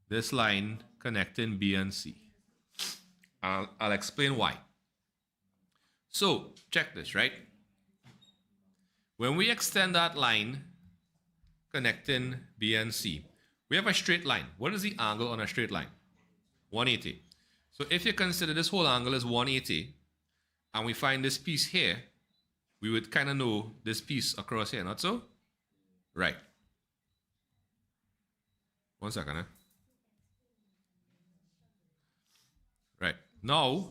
this line connecting B and C. I'll explain why. So, check this, right? When we extend that line connecting B and C, we have a straight line. What is the angle on a straight line? 180. So if you consider this whole angle is 180, and we find this piece here, we would kind of know this piece across here, not so? Right. One second, Right. Now,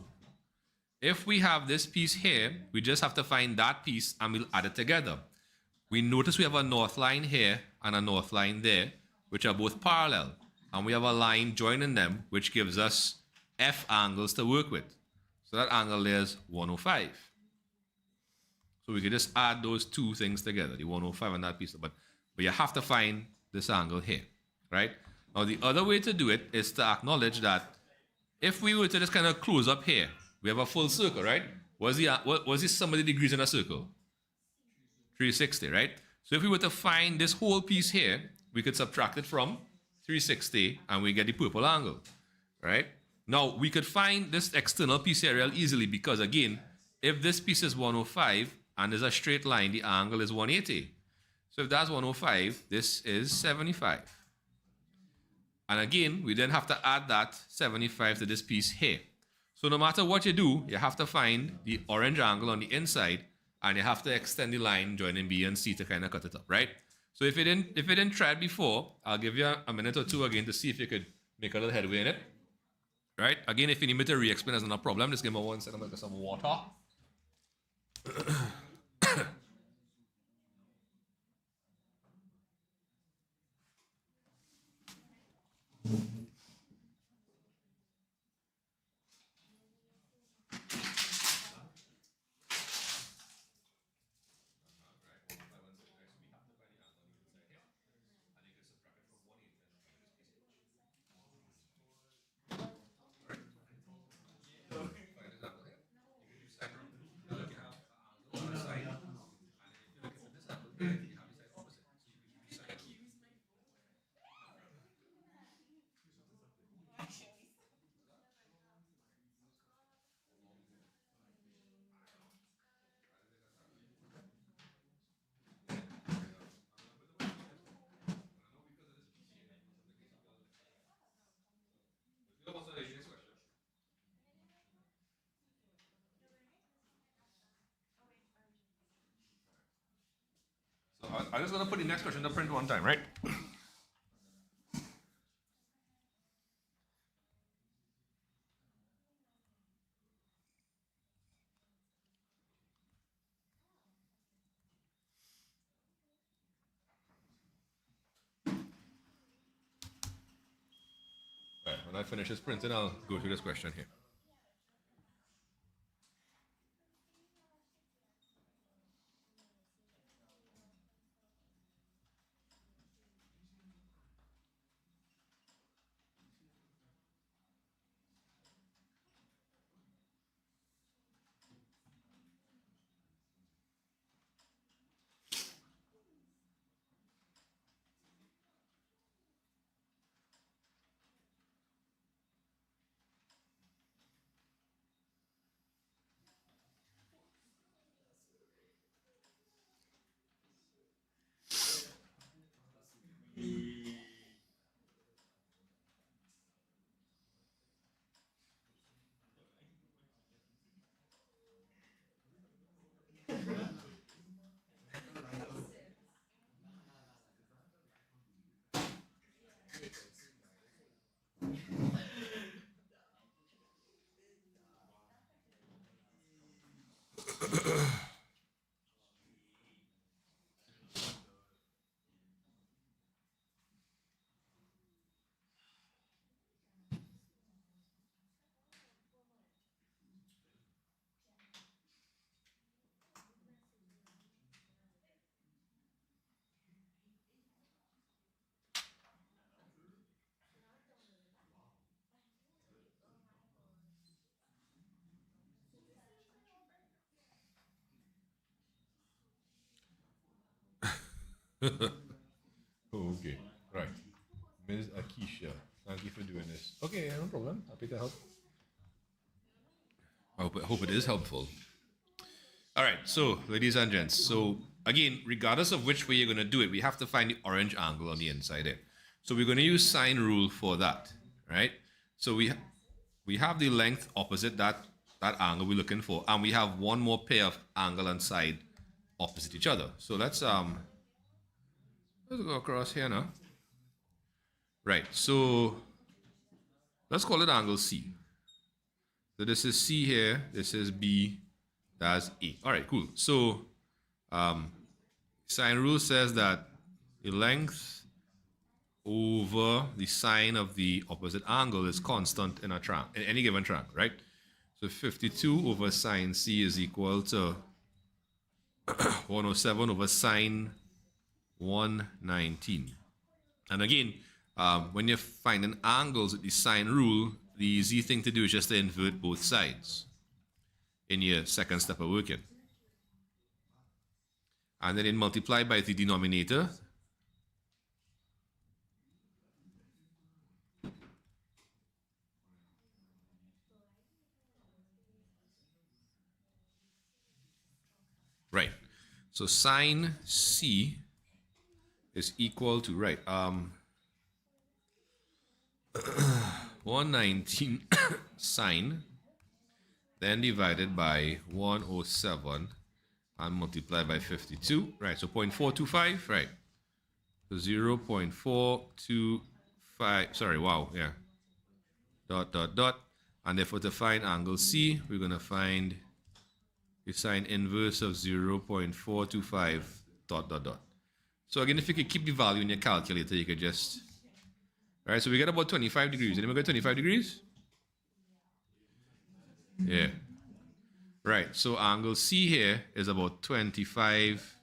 if we have this piece here, we just have to find that piece and we'll add it together. We notice we have a north line here and a north line there, which are both parallel. And we have a line joining them, which gives us F angles to work with. So that angle there is 105. So we could just add those two things together, the 105 and that piece. But you have to find this angle here, right? Now, the other way to do it is to acknowledge that if we were to just kind of close up here, we have a full circle, right? What's the sum of the degrees in a circle? 360, right? So if we were to find this whole piece here, we could subtract it from 360 and we get the purple angle, right? Now, we could find this external piece here real easily because, again, if this piece is 105 and there's a straight line, the angle is 180. So if that's 105, this is 75. And again, we then have to add that 75 to this piece here. So no matter what you do, you have to find the orange angle on the inside and you have to extend the line joining B and C to kind of cut it up, right? So if you didn't try it before, I'll give you a minute or two again to see if you could make a little headway in it. Right? Again, if you need me to re-explain, that's not a problem. Just give me 1 second, I'm going to get some water. So I'm just going to put the next question to print one time, right? Right, When I finish this printing, I'll go through this question here. Oh, okay. Right. Ms. Akisha, thank you for doing this. Okay, no problem. Happy to help. I hope it is helpful. All right, so ladies and gents, so again, regardless of which way you're going to do it, we have to find the orange angle on the inside there. So we're going to use sine rule for that, right? So we have the length opposite that angle we're looking for, and we have one more pair of angle and side opposite each other. So let's go across here now. Right, so let's call it angle C. So this is C here, this is B, that's A. All right, cool. So sine rule says that the length over the sine of the opposite angle is constant in a triangle, in any given triangle, right? So 52 over sine C is equal to 107 over sine 119. And again, when you're finding angles with the sine rule, the easy thing to do is just to invert both sides in your second step of working. And then multiply by the denominator. Right. So sine C is equal to, right, 119 sine, then divided by 107 and multiply by 52, right? So 0.425, right? So 0.425, sorry, wow, yeah. Dot, dot, dot. And therefore to find angle C, we're going to find the sine inverse of 0.425 dot, dot, dot. So again, if you could keep the value in your calculator, you could just, all right, so we get about 25 degrees. Anyone get 25 degrees? Yeah. Right, so angle C here is about 25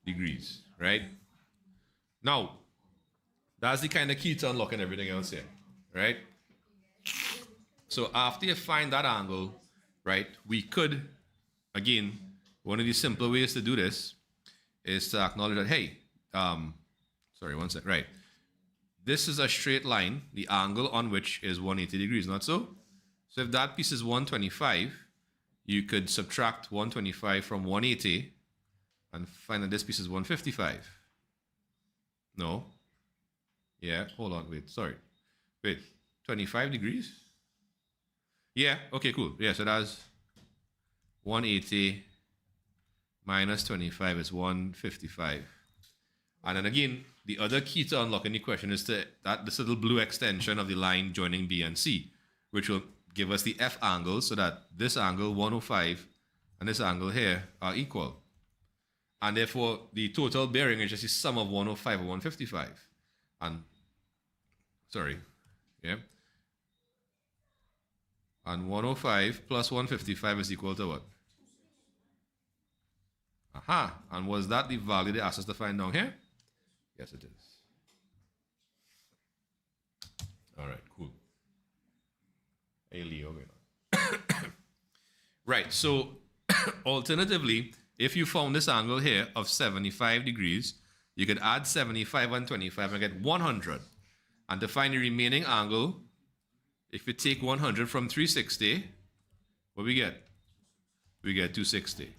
degrees, right? Now, that's the kind of key to unlocking everything else here, right? So after you find that angle, right, we could, again, one of the simpler ways to do this is to acknowledge that, hey, sorry, one sec, right. This is a straight line, the angle on which is 180 degrees, not so? So if that piece is 125, you could subtract 125 from 180 and find that this piece is 155. No? Yeah, hold on, wait, sorry. Wait, 25 degrees? Yeah, okay, cool. Yeah, so that's 180 minus 25 is 155. And then again, the other key to unlocking the question is that this little blue extension of the line joining B and C, which will give us the F angle so that this angle 105 and this angle here are equal. And therefore, the total bearing is just the sum of 105 and 155. And, sorry, yeah. And 105 plus 155 is equal to what? Aha. And was that the value they asked us to find down here? Yes, it is. All right, cool. Hey, Leo. Right, so alternatively, if you found this angle here of 75 degrees, you could add 75 and 25 and get 100. And to find the remaining angle, if you take 100 from 360, what we get? We get 260.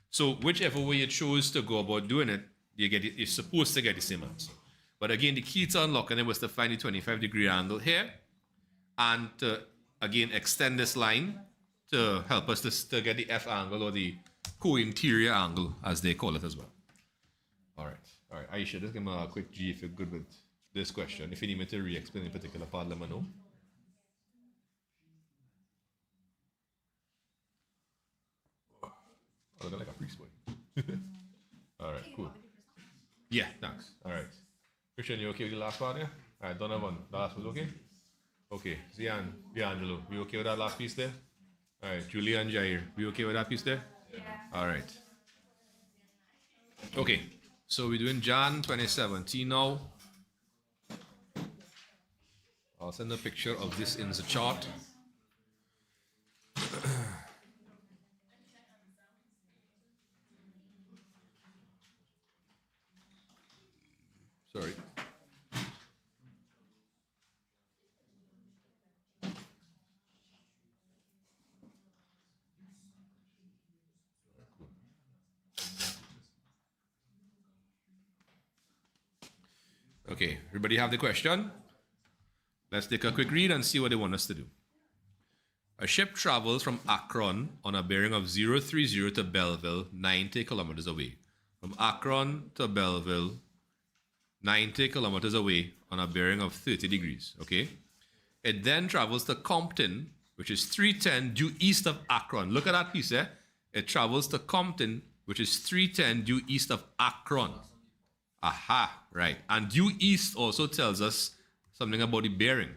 So whichever way you chose to go about doing it, you're supposed to get the same answer. But again, the key to unlocking it was to find the 25-degree angle here and to, again, extend this line to help us to get the F angle or the co-interior angle, as they call it as well. All right. Aisha, just give me a quick G if you're good with this question. If you need me to re-explain a particular part, let me know. I look like a priest boy. All right, cool. Yeah, thanks. All right. Christian, you okay with the last part, yeah? All right, Donovan, the last was okay? Okay. Zian, D'Angelo, we okay with that last piece there? All right, Julia and Jair, we okay with that piece there? Yeah. All right. Okay, so we're doing Jan 2017 now. I'll send a picture of this in the chart. Sorry. Okay, everybody have the question? Let's take a quick read and see what they want us to do. A ship travels from Akron on a bearing of 030 to Belleville, 90 kilometers away. From Akron to Belleville, 90 kilometers away on a bearing of 30 degrees, okay? It then travels to Compton, which is 310 due east of Akron. Look at that piece there. It travels to Compton, which is 310 due east of Akron. Aha, right. And due east also tells us something about the bearing.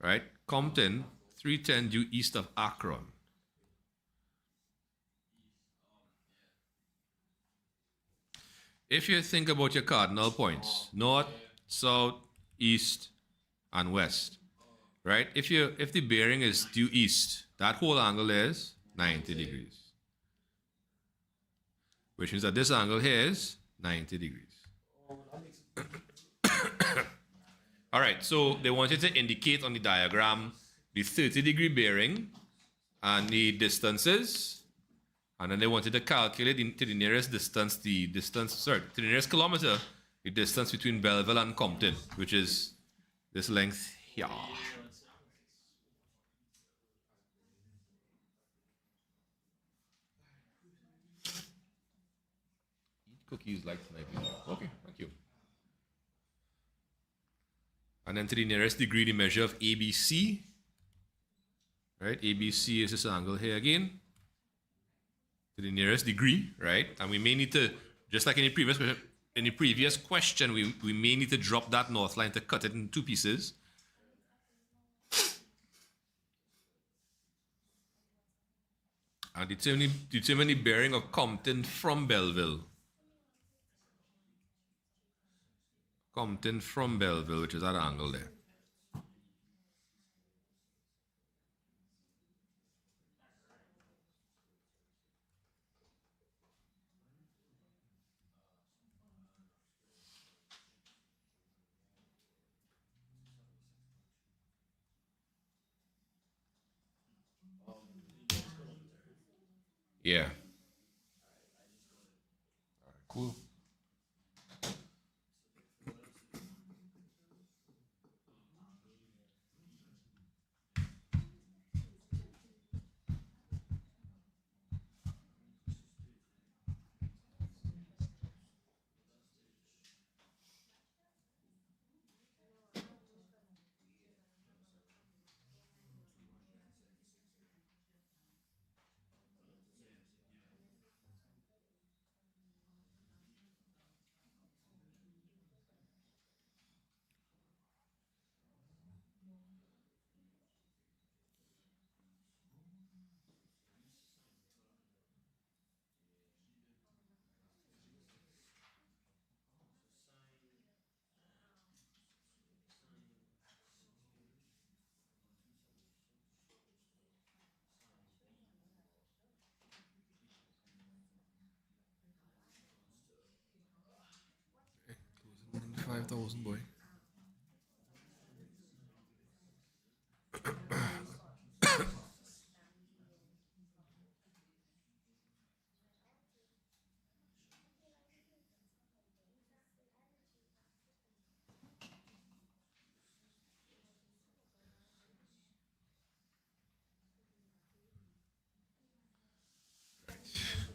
Right? Compton, 310 due east of Akron. If you think about your cardinal points, north, south, east, and west, right? If the bearing is due east, that whole angle is 90 degrees. Which means that this angle here is 90 degrees. All right, so they wanted to indicate on the diagram the 30-degree bearing and the distances, and then they wanted to calculate to the nearest distance, to the nearest kilometer, the distance between Belleville and Compton, which is this length here. Eat cookies like tonight. Okay, thank you. And then to the nearest degree, the measure of ABC. Right, ABC is this angle here again. To the nearest degree, right? And we may need to, just like in the previous question, we may need to drop that north line to cut it in two pieces. And determine the bearing of Compton from Belleville. Compton from Belleville, which is that angle there. Yeah. All right, cool. 5,000, boy.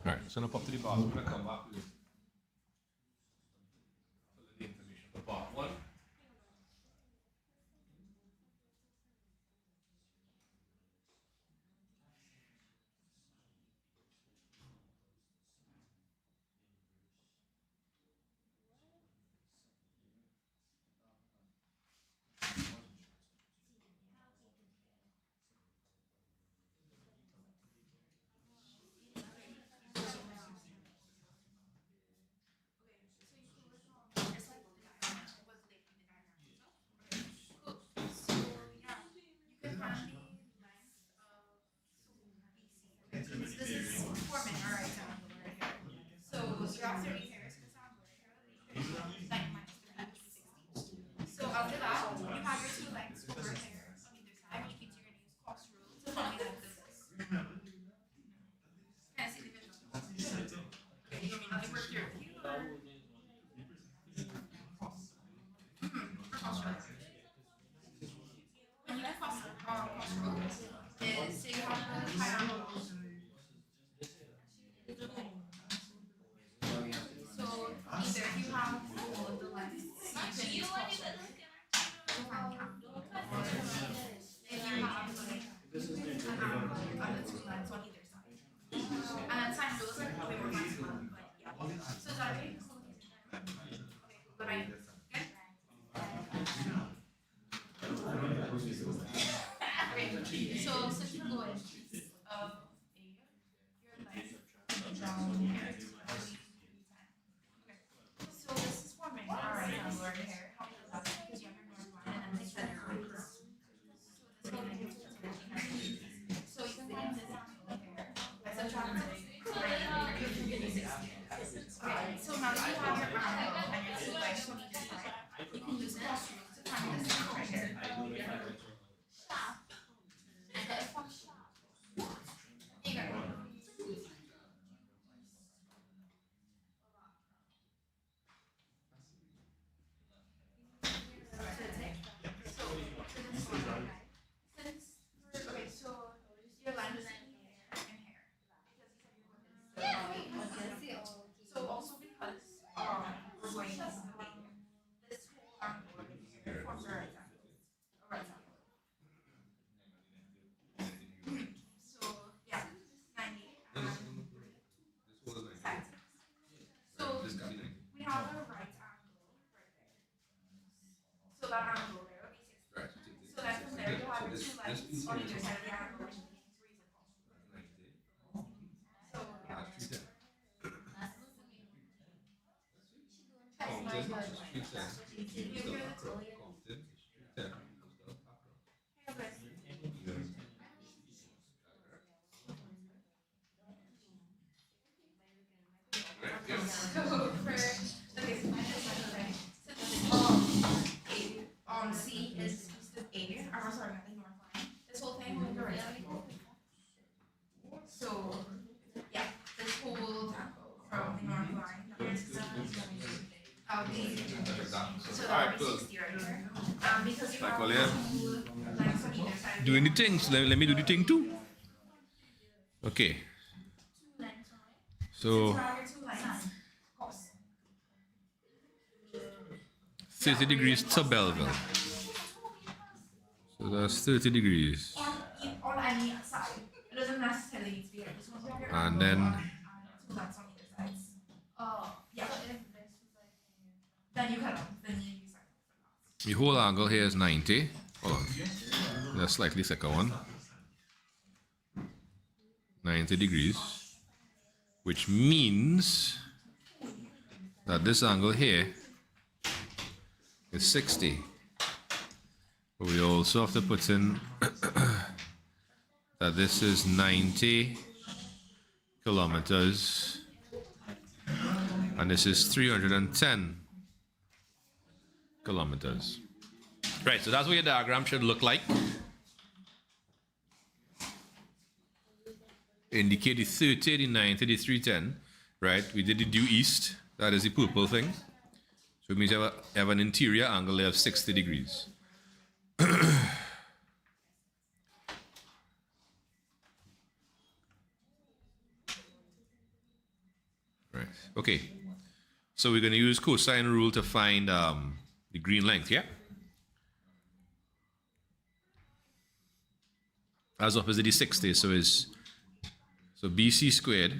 All right, so now pop to the bar. We're gonna come back with the information for part one. This is forming our right angle right here. So you have 30 hairs for example right here. Like minus 30, 60. So after that, you have your two legs over here on either side. You can use cross rule to find out this. Can I see the visual? Okay, you want me to work your view or? Cross rule. When you cross rule, is say you have a high angle. So either you have all of the length, you can use cross rule to find the angle. If you have like an angle of the two lengths on either side. And then sine rules are way more flexible, but yeah. So is that okay? Okay, good idea. Good? Okay, so since we're going of your length down here, okay. So this is forming our right angle right here. How does that? Because you have your north line and then the center line. So this one is 14 degrees. So you can find this angle here by subtracting 90 Okay, so now that you have your angle and your two legs on either side, you can use cross rule to find this angle right here. There you go. Okay, so your line is in here and here. So also because we're going this way, this whole angle right here forms a right angle. A right angle. So yeah, 90 and side. So we have a right angle right there. So that angle there will be 60. So then from there you have your two lengths on either side of the angle, which means raise it also. So yeah. C is east of A, or sorry, not the north line. This whole thing will be right angle. So, yeah, this whole angle from the north line I'll be so that would be 60 right here. Because you have two lengths on either side. Doing the things. Let me do the thing too. Okay. So You have your two lengths. Cos. 30 degrees to Belleville. So that's 30 degrees. On any side. It doesn't necessarily need to be like this one. You have your And angle then two lengths on either sides. Oh, yeah. Then you cut off. Then you use that. the whole angle here is 90. Hold on. That's slightly thicker one. 90 degrees. Which means that this angle here is 60. But we also have to put in that this is 90 kilometers and this is 310 kilometers. Right, so that's what your diagram should look like. Indicate the 30, the 90, the 310. Right, we did the due east. That is the purple thing. So it means you have an interior angle there of 60 degrees. Right. Okay. So we're going to use cosine rule to find the green length, yeah? As opposite the 60, so BC squared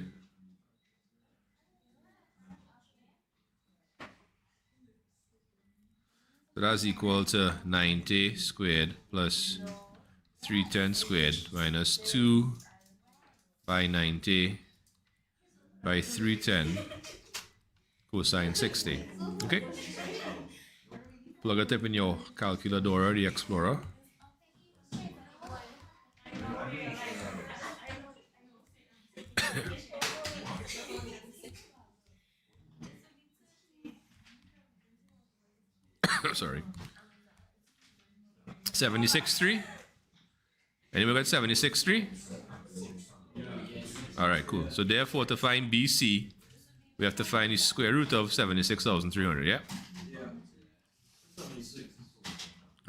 so that's equal to 90 squared plus 310 squared minus 2 by 90 by 310 cosine 60. Okay? Plug it up in your calculator or the Explorer. Sorry. 76.3? Anyone got 76.3? All right, cool. So therefore, to find BC, we have to find the square root of 76,300, yeah?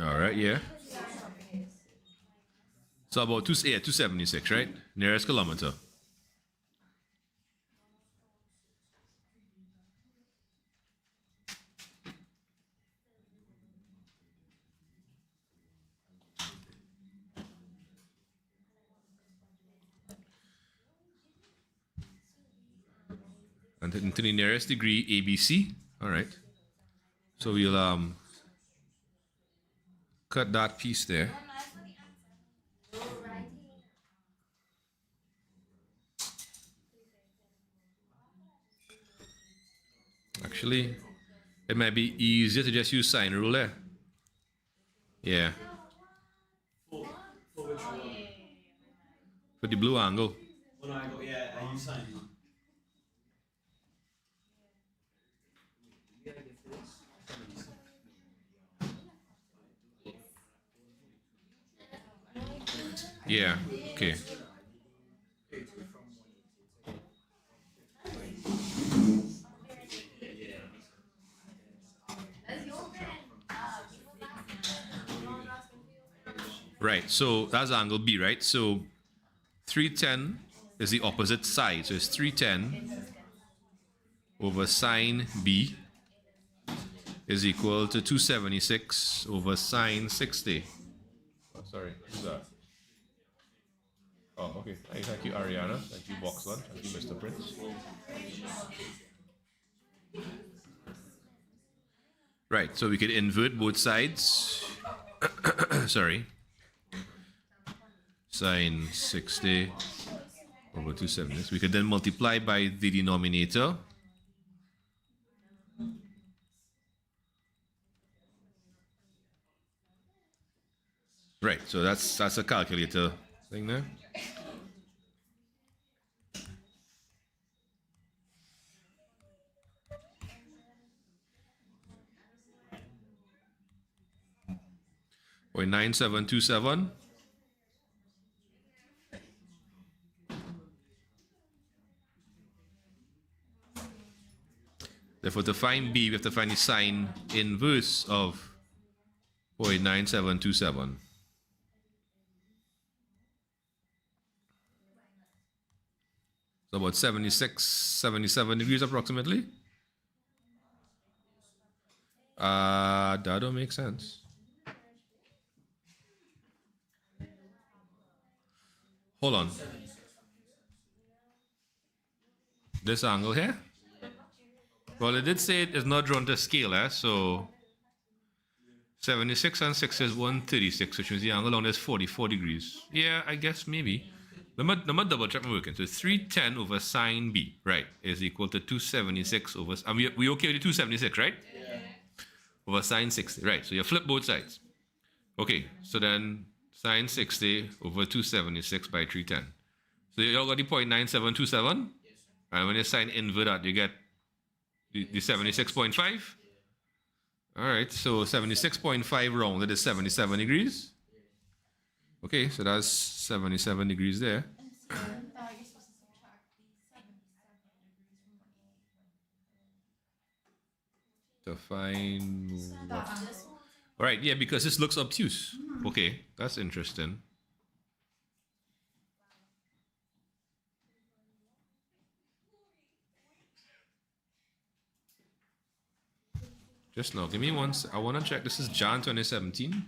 All right, yeah. So about 276, right? Nearest kilometer. And to the nearest degree, ABC. All right. So we'll cut that piece there. Actually, it might be easier to just use sine rule there. Yeah. For which one? For the blue angle. One angle, yeah, I use sine. Yeah. Okay. Right. So that's angle B, right? So 310 is the opposite side. So it's 310 over sine B is equal to 276 over sine 60. Oh, sorry. Who's that? Oh, okay. Thank you, Ariana. Thank you, Boxland. Thank you, Mr. Prince. Right. So we could invert both sides. Sorry. Sine 60 over 276. We could then multiply by the denominator. Right, so that's a calculator thing there. Or 9727. Therefore, to find B, we have to find the sine inverse of 0.9727. So about 76, 77 degrees approximately. That don't make sense. Hold on. This angle here? Well, it did say it is not drawn to scale, so 76 and 6 is 136, which means the angle on this 44 degrees. Yeah, I guess maybe. Let me double check my working. So 310 over sine B, right, is equal to 276 over... And we okay with the 276, right? Yeah. Over sine 60, right. So you flip both sides. Okay, so then sine 60 over 276 by 310. So you all got the 0.9727? Yes. And when you sine invert that, you get the 76.5? All right, so 76.5 rounded is 77 degrees. Okay, so that's 77 degrees there. So now you're supposed to subtract the 77 degrees from 180. To find That what? angle. All right, yeah, because this looks obtuse. Okay, that's interesting. Just now, give me one. I want to check. This is Jan 2017.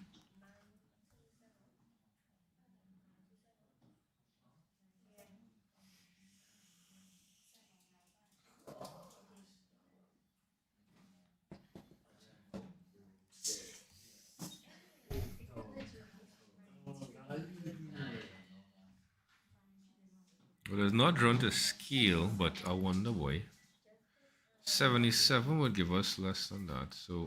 Well, it's not drawn to scale, but I wonder why. 77 would give us less than that. So,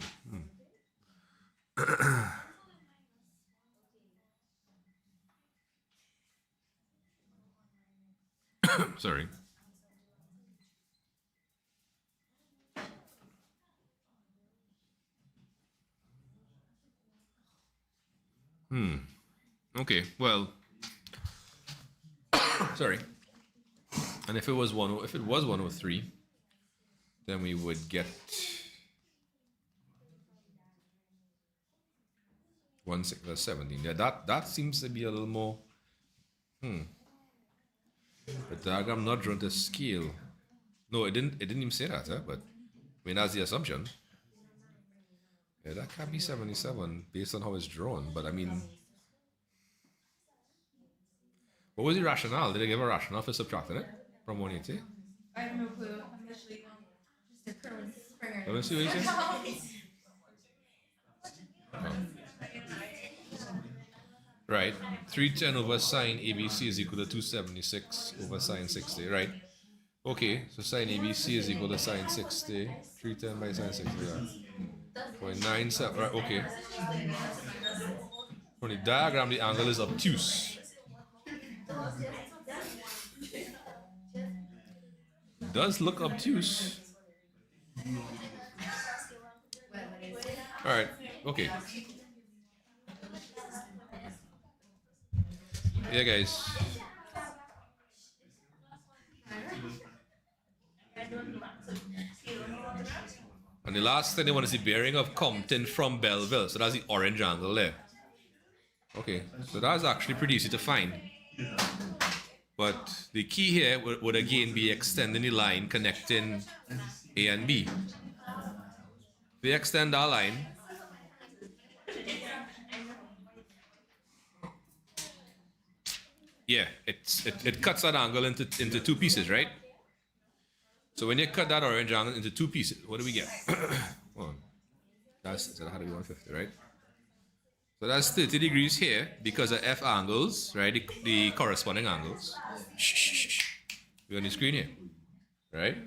sorry. Okay, well, sorry. And if it was 103, then we would get 17. Yeah, that seems to be a little more. The diagram not drawn to scale. No, it didn't even say that, but I mean that's the assumption. Yeah, that can't be 77 based on how it's drawn. But I mean, what was the rationale? Did they give a rationale for subtracting it from 180? I have no clue. I'm literally just a current springer. Let me see what you say. Right. 310 over sine ABC is equal to 276 over sine 60, right? Okay, so sine ABC is equal to sine 60. 310 by sine 60, yeah. 0.97, right, okay. From the diagram, the angle is obtuse. It does look obtuse. Alright, okay. Yeah, guys. And the last thing they want is the bearing of Compton from Belleville. So that's the orange angle there. Okay, so that's actually pretty easy to find. But the key here would again be extending the line connecting A and B. If we extend our line, yeah, it cuts that angle into two pieces, right? So when you cut that orange angle into two pieces, what do we get? Well, that had to be 150, right? So that's 30 degrees here because of F angles, right? The corresponding angles. We're on the screen here, right?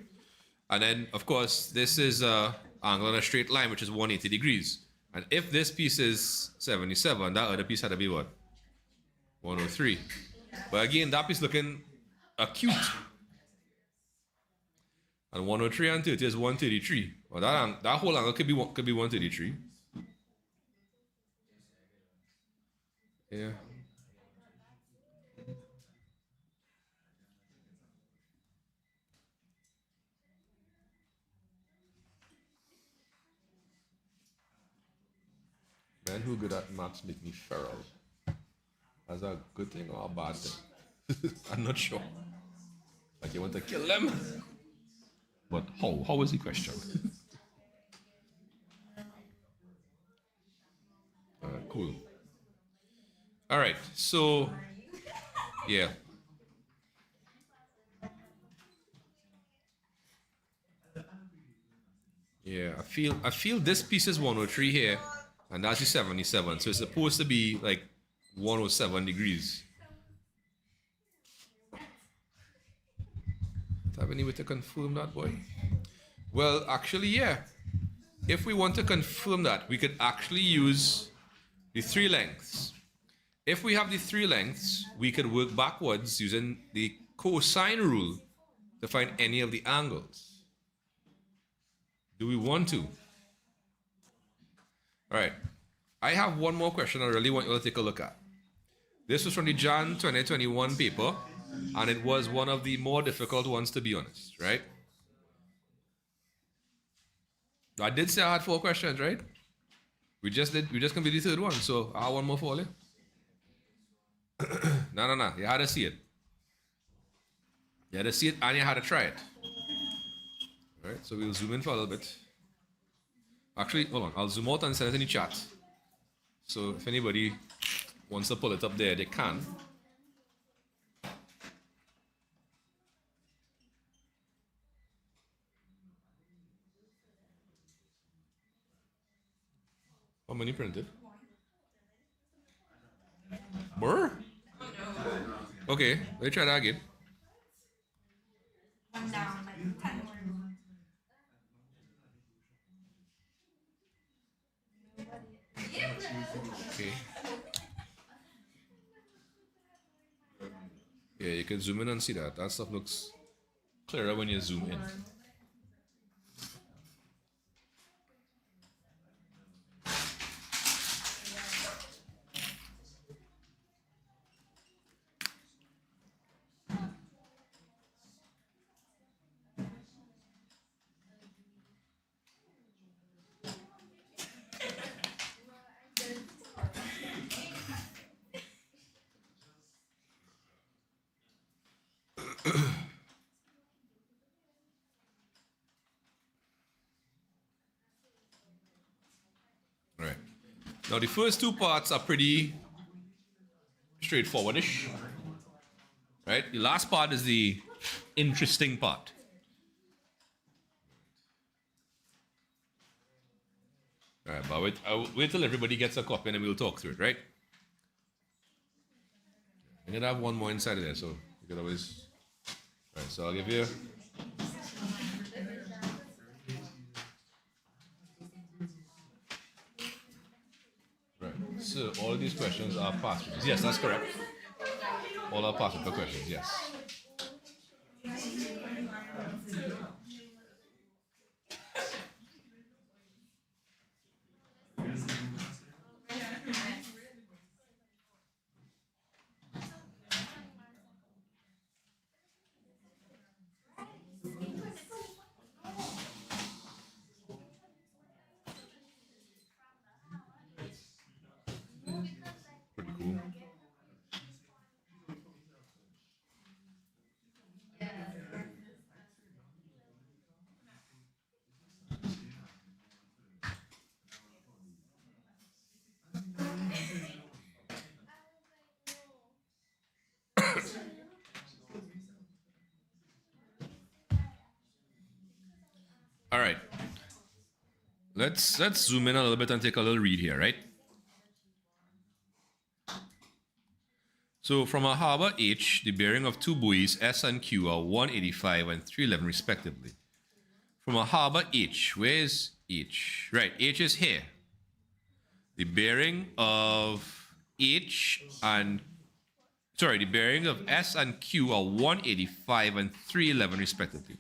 And then, of course, this is an angle on a straight line, which is 180 degrees. And if this piece is 77, that other piece had to be what? 103. But again, that piece looking acute. And 103 and 30 is 133. Well, that whole angle could be 133. Yeah. Men who good at maths make me feral. That's a good thing or a bad thing? I'm not sure. Like you want to kill them? But how? How was the question? Cool. All right. So, yeah. Yeah, I feel this piece is 103 here, and that's the 77. So it's supposed to be like 107 degrees. Do I have any way to confirm that, boy? Well, actually, yeah. If we want to confirm that, we could actually use the three lengths. If we have the three lengths, we could work backwards using the cosine rule to find any of the angles. Do we want to? All right. I have one more question I really want you to take a look at. This was from the Jan 2021 paper, and it was one of the more difficult ones, to be honest, right? I did say I had 4 questions, right? We just completed the third one, so I have one more for you. No. You had to see it. You had to see it and you had to try it. All right, so we'll zoom in for a little bit. Actually, hold on. I'll zoom out and send it in the chat. So if anybody wants to pull it up there, they can. How many printed? More? Okay, let's try that again. One down, like 10 more. Okay. Yeah, you can zoom in and see that. That stuff looks clearer when you zoom in. All right. Now the first 2 parts are pretty straightforwardish. Right? The last part is the interesting part. All right, but I'll wait till everybody gets a copy and then we'll talk through it, right? I'm gonna have one more inside of there, so you can always. All right, so I'll give you. Right. So all of these questions are past papers. Yes, that's correct. All are past paper questions. Yes. Pretty cool. All right. Let's zoom in a little bit and take a little read here, right? So from a harbor H, the bearing of 2 buoys S and Q are 185 and 311 respectively. From a harbor H, where is H? Right, H is here. The bearing of the bearing of S and Q are 185 and 311 respectively.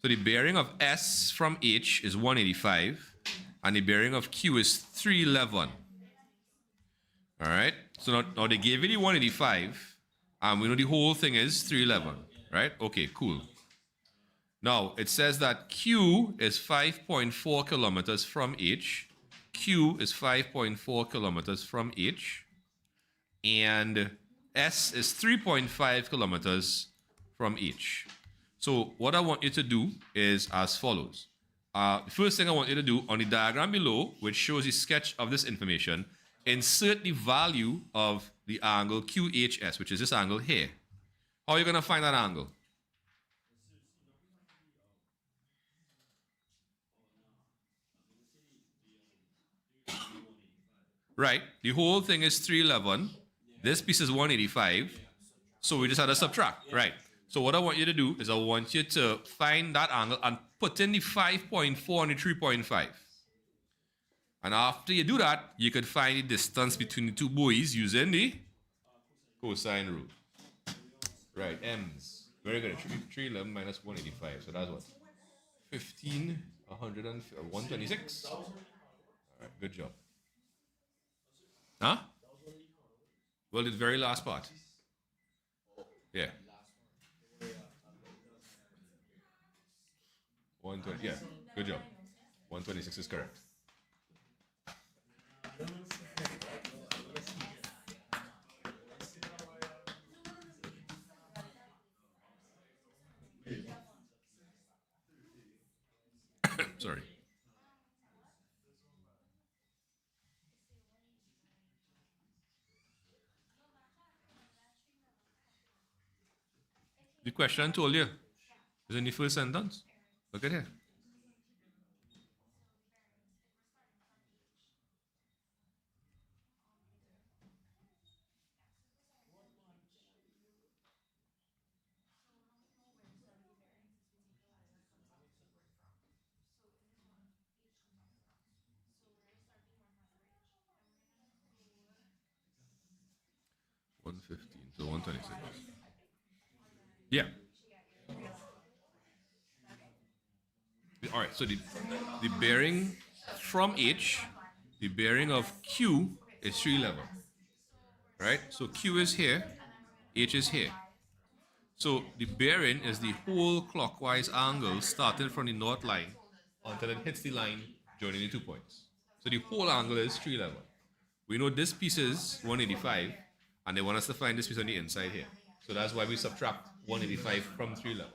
So the bearing of S from H is 185 and the bearing of Q is 311. All right. So now they gave you the 185 and we know the whole thing is 311, right? Okay, cool. Now it says that Q is 5.4 kilometers from H. Q is 5.4 kilometers from H. And S is 3.5 kilometers from H. So what I want you to do is as follows. The first thing I want you to do on the diagram below, which shows the sketch of this information, insert the value of the angle QHS, which is this angle here. How are you going to find that angle? Right, the whole thing is 311. This piece is 185. So we just had to subtract, right? So what I want you to do is I want you to find that angle and put in the 5.4 and the 3.5. And after you do that, you could find the distance between the 2 buoys using the cosine rule. Right, M's. Very good. 311 minus 185. So that's what? 126. All All right, good job. Huh? Well, the very last part. Yeah. 120. Yeah. Good job. 126 is correct. Sorry. The question told you. It's in the first sentence. Look at here. One 15 to 126. Yeah. All right. So the bearing from H, the bearing of Q is 311. Right? So Q is here, H is here. So the bearing is the whole clockwise angle starting from the north line until it hits the line joining the 2 points. So the whole angle is 311. We know this piece is 185, and they want us to find this piece on the inside here. So that's why we subtract 185 from 311.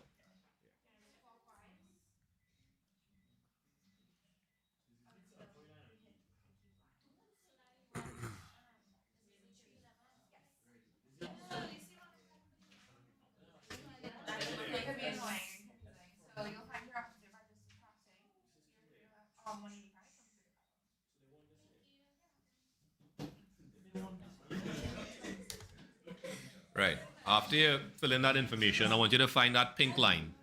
It could be annoying and confusing. So you'll find your answer by just subtracting 185 from 305. Right. After you fill in that information, I want you to find that pink line.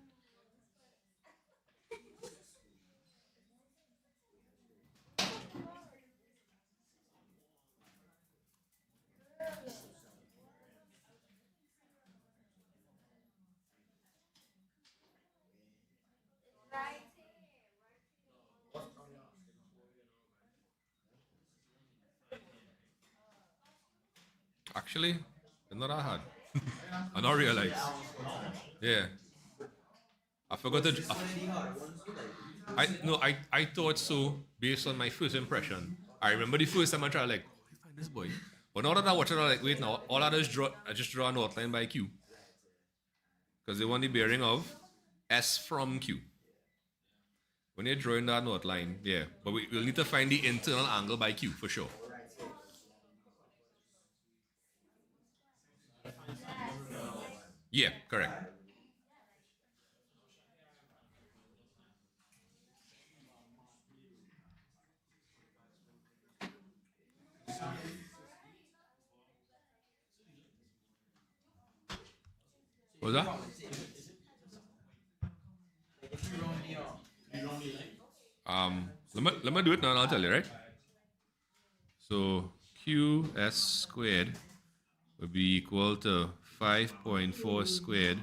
Actually, it's not that hard. I not realize. Yeah. I forgot to. I thought so based on my first impression. I remember the first time I tried like, oh, I find this boy. But now that I watch it, I'm like, wait now, all I do is just draw an outline by Q. Because they want the bearing of S from Q. When you're drawing that outline, yeah. But we'll need to find the internal angle by Q for sure. Yeah, correct. What was that? Let me do it now and I'll tell you, right? So QS squared would be equal to 5.4 squared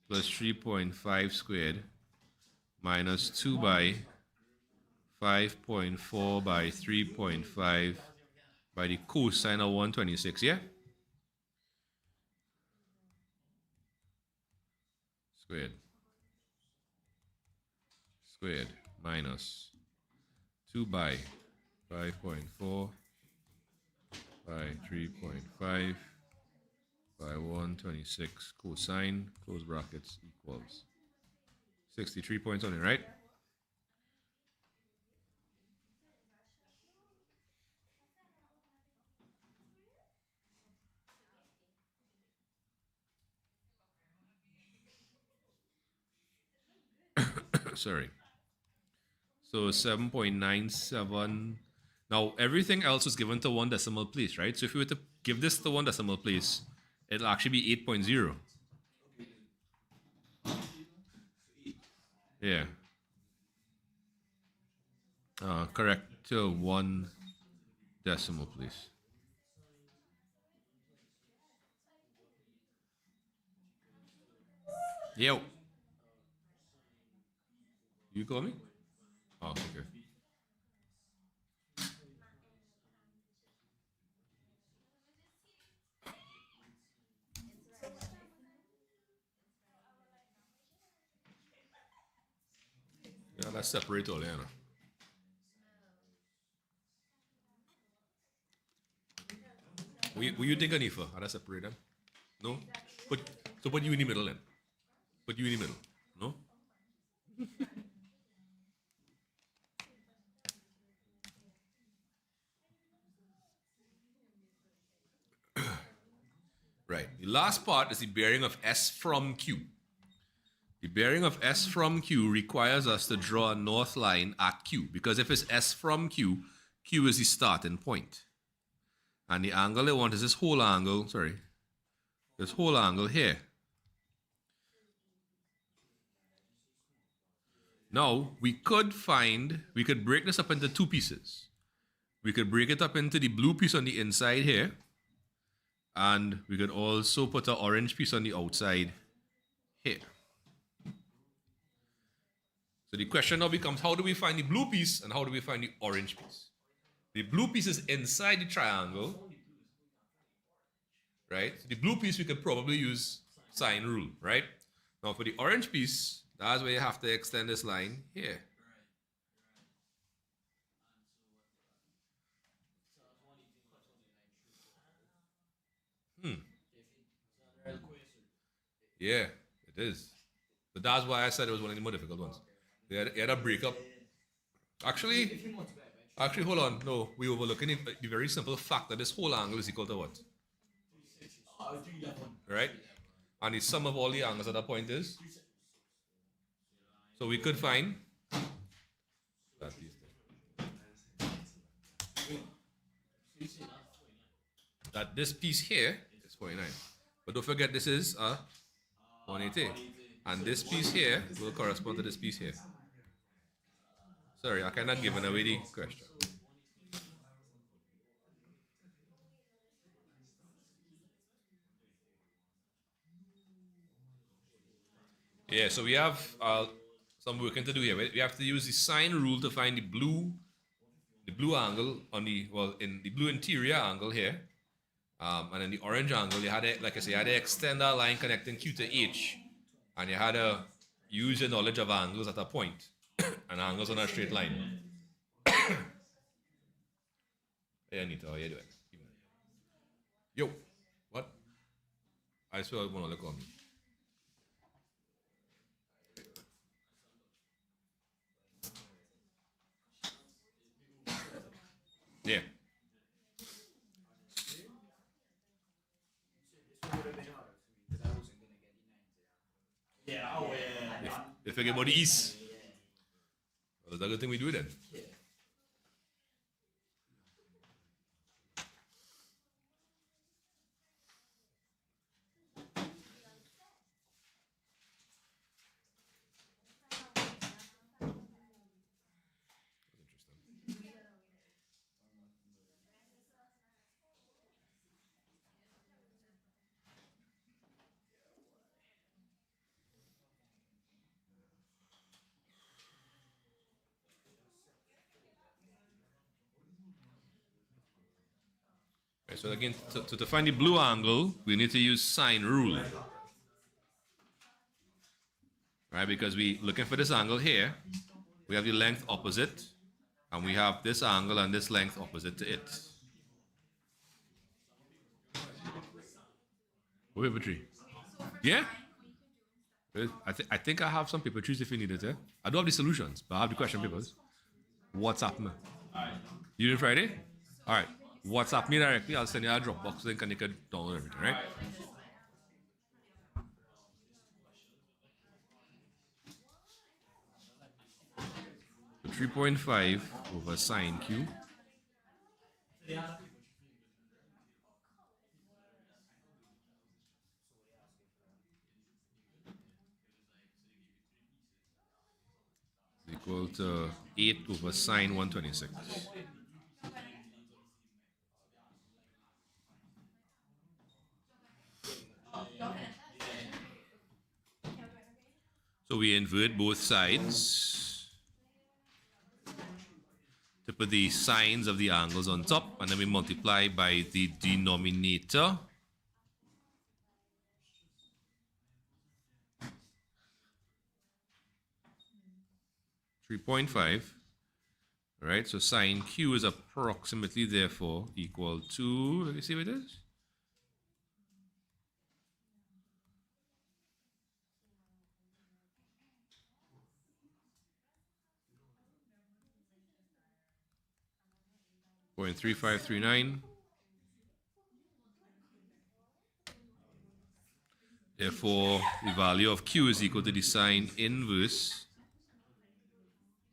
plus 3.5 squared minus 2 by 5.4 by 3.5 by the cosine of 126, yeah? Squared minus 2 by 5.4 by 3.5 by 126 cosine, close brackets, equals 63 points on it, right? Sorry. So 7.97. Now, everything else was given to one decimal place, right? So if we were to give this to one decimal place, it'll actually be 8.0. Yeah. Correct to one decimal place. Yo. You call me? Oh, okay. Let's separate all, you know. What you think, Anifa? How to separate them? No? Put you in the middle then. Put you in the middle. No? Right. The last part is the bearing of S from Q. The bearing of S from Q requires us to draw a north line at Q, because if it's S from Q, Q is the starting point. And the angle they want is this whole angle here. Now, we could break this up into two pieces. We could break it up into the blue piece on the inside here, and we could also put an orange piece on the outside here. So the question now becomes, how do we find the blue piece and how do we find the orange piece? The blue piece is inside the triangle, right? So the blue piece we could probably use sine rule, right? Now for the orange piece, that's where you have to extend this line here. Yeah, it is. But that's why I said it was one of the more difficult ones. You had a breakup. Actually, hold on. No, we overlooking the very simple fact that this whole angle is equal to what? Right? And the sum of all the angles at that point is? So we could find that this piece here is 49. But don't forget this is a 180. And this piece here will correspond to this piece here. Sorry, I cannot give away the question. Yeah, so we have some working to do here. We have to use the sine rule to find the blue angle on in the blue interior angle here. And then the orange angle, you had to, like I say, you had to extend that line connecting Q to H. And you had to use your knowledge of angles at a point and angles on a straight line. Hey, Anita, how you doing? Yo, what? I swear I want to look on me. Yeah. If you forget about the east, well, that's a good thing we do then. Right, so again, to find the blue angle, we need to use sine rule. Right, because we looking for this angle here, we have the length opposite, and we have this angle and this length opposite to it. Paper tree. Yeah? I think I have some paper trees if you need it, yeah? I don't have the solutions, but I have the question papers. WhatsApp me. You doing Friday? Alright. WhatsApp me directly, I'll send you a Dropbox link and you can download everything, right? So 3.5 over sine Q. Is equal to 8 over sine 126. So we invert both sides to put the sines of the angles on top, and then we multiply by the denominator. 3.5. All right, so sine Q is approximately, therefore, equal to, let me see what it is. .3539. Therefore, the value of Q is equal to the sine inverse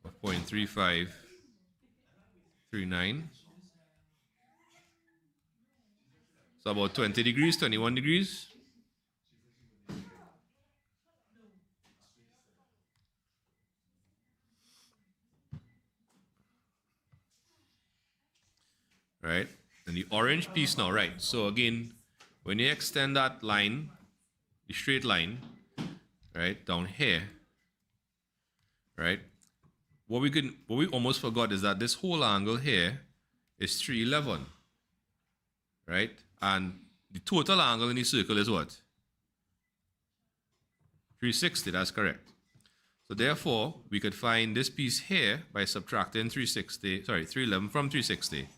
of 0.3539. So about 20 degrees, 21 degrees. Right? And the orange piece now, right? So again, when you extend that line, the straight line, right, down here, right? What we almost forgot is that this whole angle here is 311, right? And the total angle in the circle is what? 360, that's correct. So therefore, we could find this piece here by subtracting 311 from 360.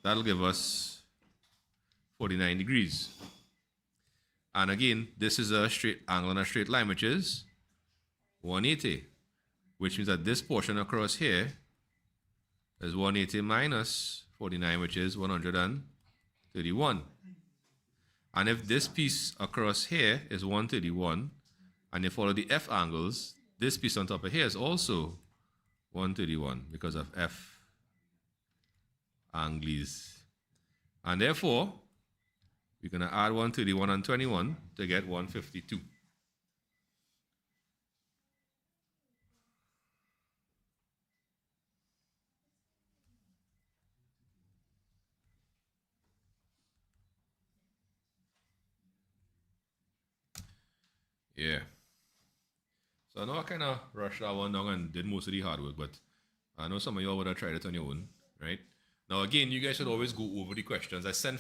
That'll give us 49 degrees. And again, this is a straight angle on a straight line, which is 180, which means that this portion across here is 180 minus 49, which is 131. And if this piece across here is 131, and you follow the F angles, this piece on top of here is also 131 because of F angles. And therefore, we're going to add 131 and 21 to get 152. Yeah. So I know I kind of rushed that one down and did most of the hard work, but I know some of y'all would have tried it on your own, right? Now, again, you guys should always go over the questions. I send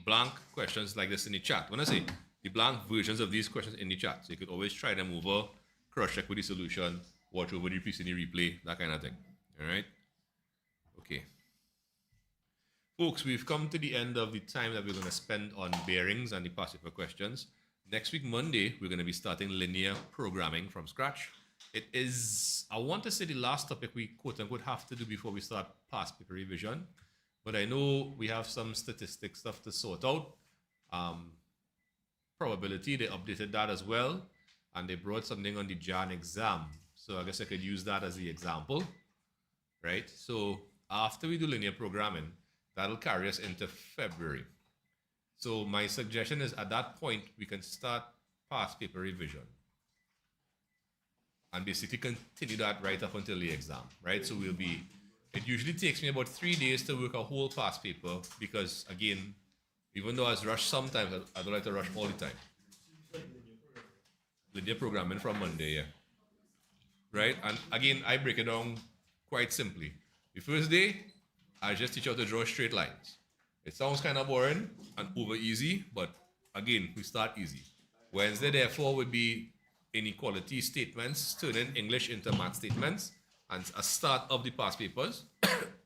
blank questions like this in the chat. When I say the blank versions of these questions in the chat, so you could always try them over, cross-check with the solution, watch over the piece in the replay, that kind of thing, all right? Okay. Folks, we've come to the end of the time that we're going to spend on bearings and the past paper questions. Next week, Monday, we're going to be starting linear programming from scratch. It is, I want to say, the last topic we quote-unquote have to do before we start past paper revision. But I know we have some statistic stuff to sort out. Probability, they updated that as well. And they brought something on the Jan exam. So I guess I could use that as the example, right? So after we do linear programming, that'll carry us into February. So my suggestion is at that point, we can start past paper revision and basically continue that right up until the exam, right? So it usually takes me about 3 days to work a whole past paper because, again, even though I was rushed sometimes, I don't like to rush all the time. Linear programming from Monday, yeah. Right? And again, I break it down quite simply. The first day, I just teach you how to draw straight lines. It sounds kind of boring and over easy, but again, we start easy. Wednesday, therefore, would be inequality statements, turning English into math statements, and a start of the past papers,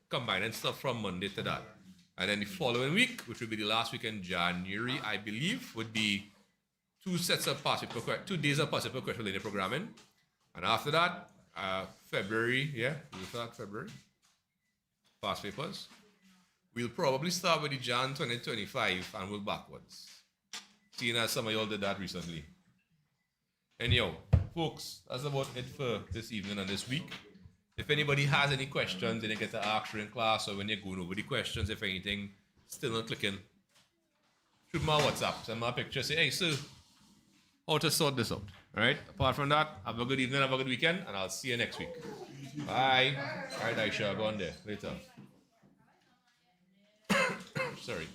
combining stuff from Monday to that. And then the following week, which would be the last week in January, I believe, would be 2 days of past paper question linear programming. And after that, February, we'll start February, past papers. We'll probably start with the Jan 2025 and work backwards, seeing as some of y'all did that recently. Anyhow, folks, that's about it for this evening and this week. If anybody has any questions, then you get to ask during class or when you're going over the questions, if anything, still not clicking, shoot my WhatsApp, send my picture, say, hey, sir, how to sort this out, all right? Apart from that, have a good evening, have a good weekend, and I'll see you next week. Bye. All right, Aisha, go on there later. Sorry.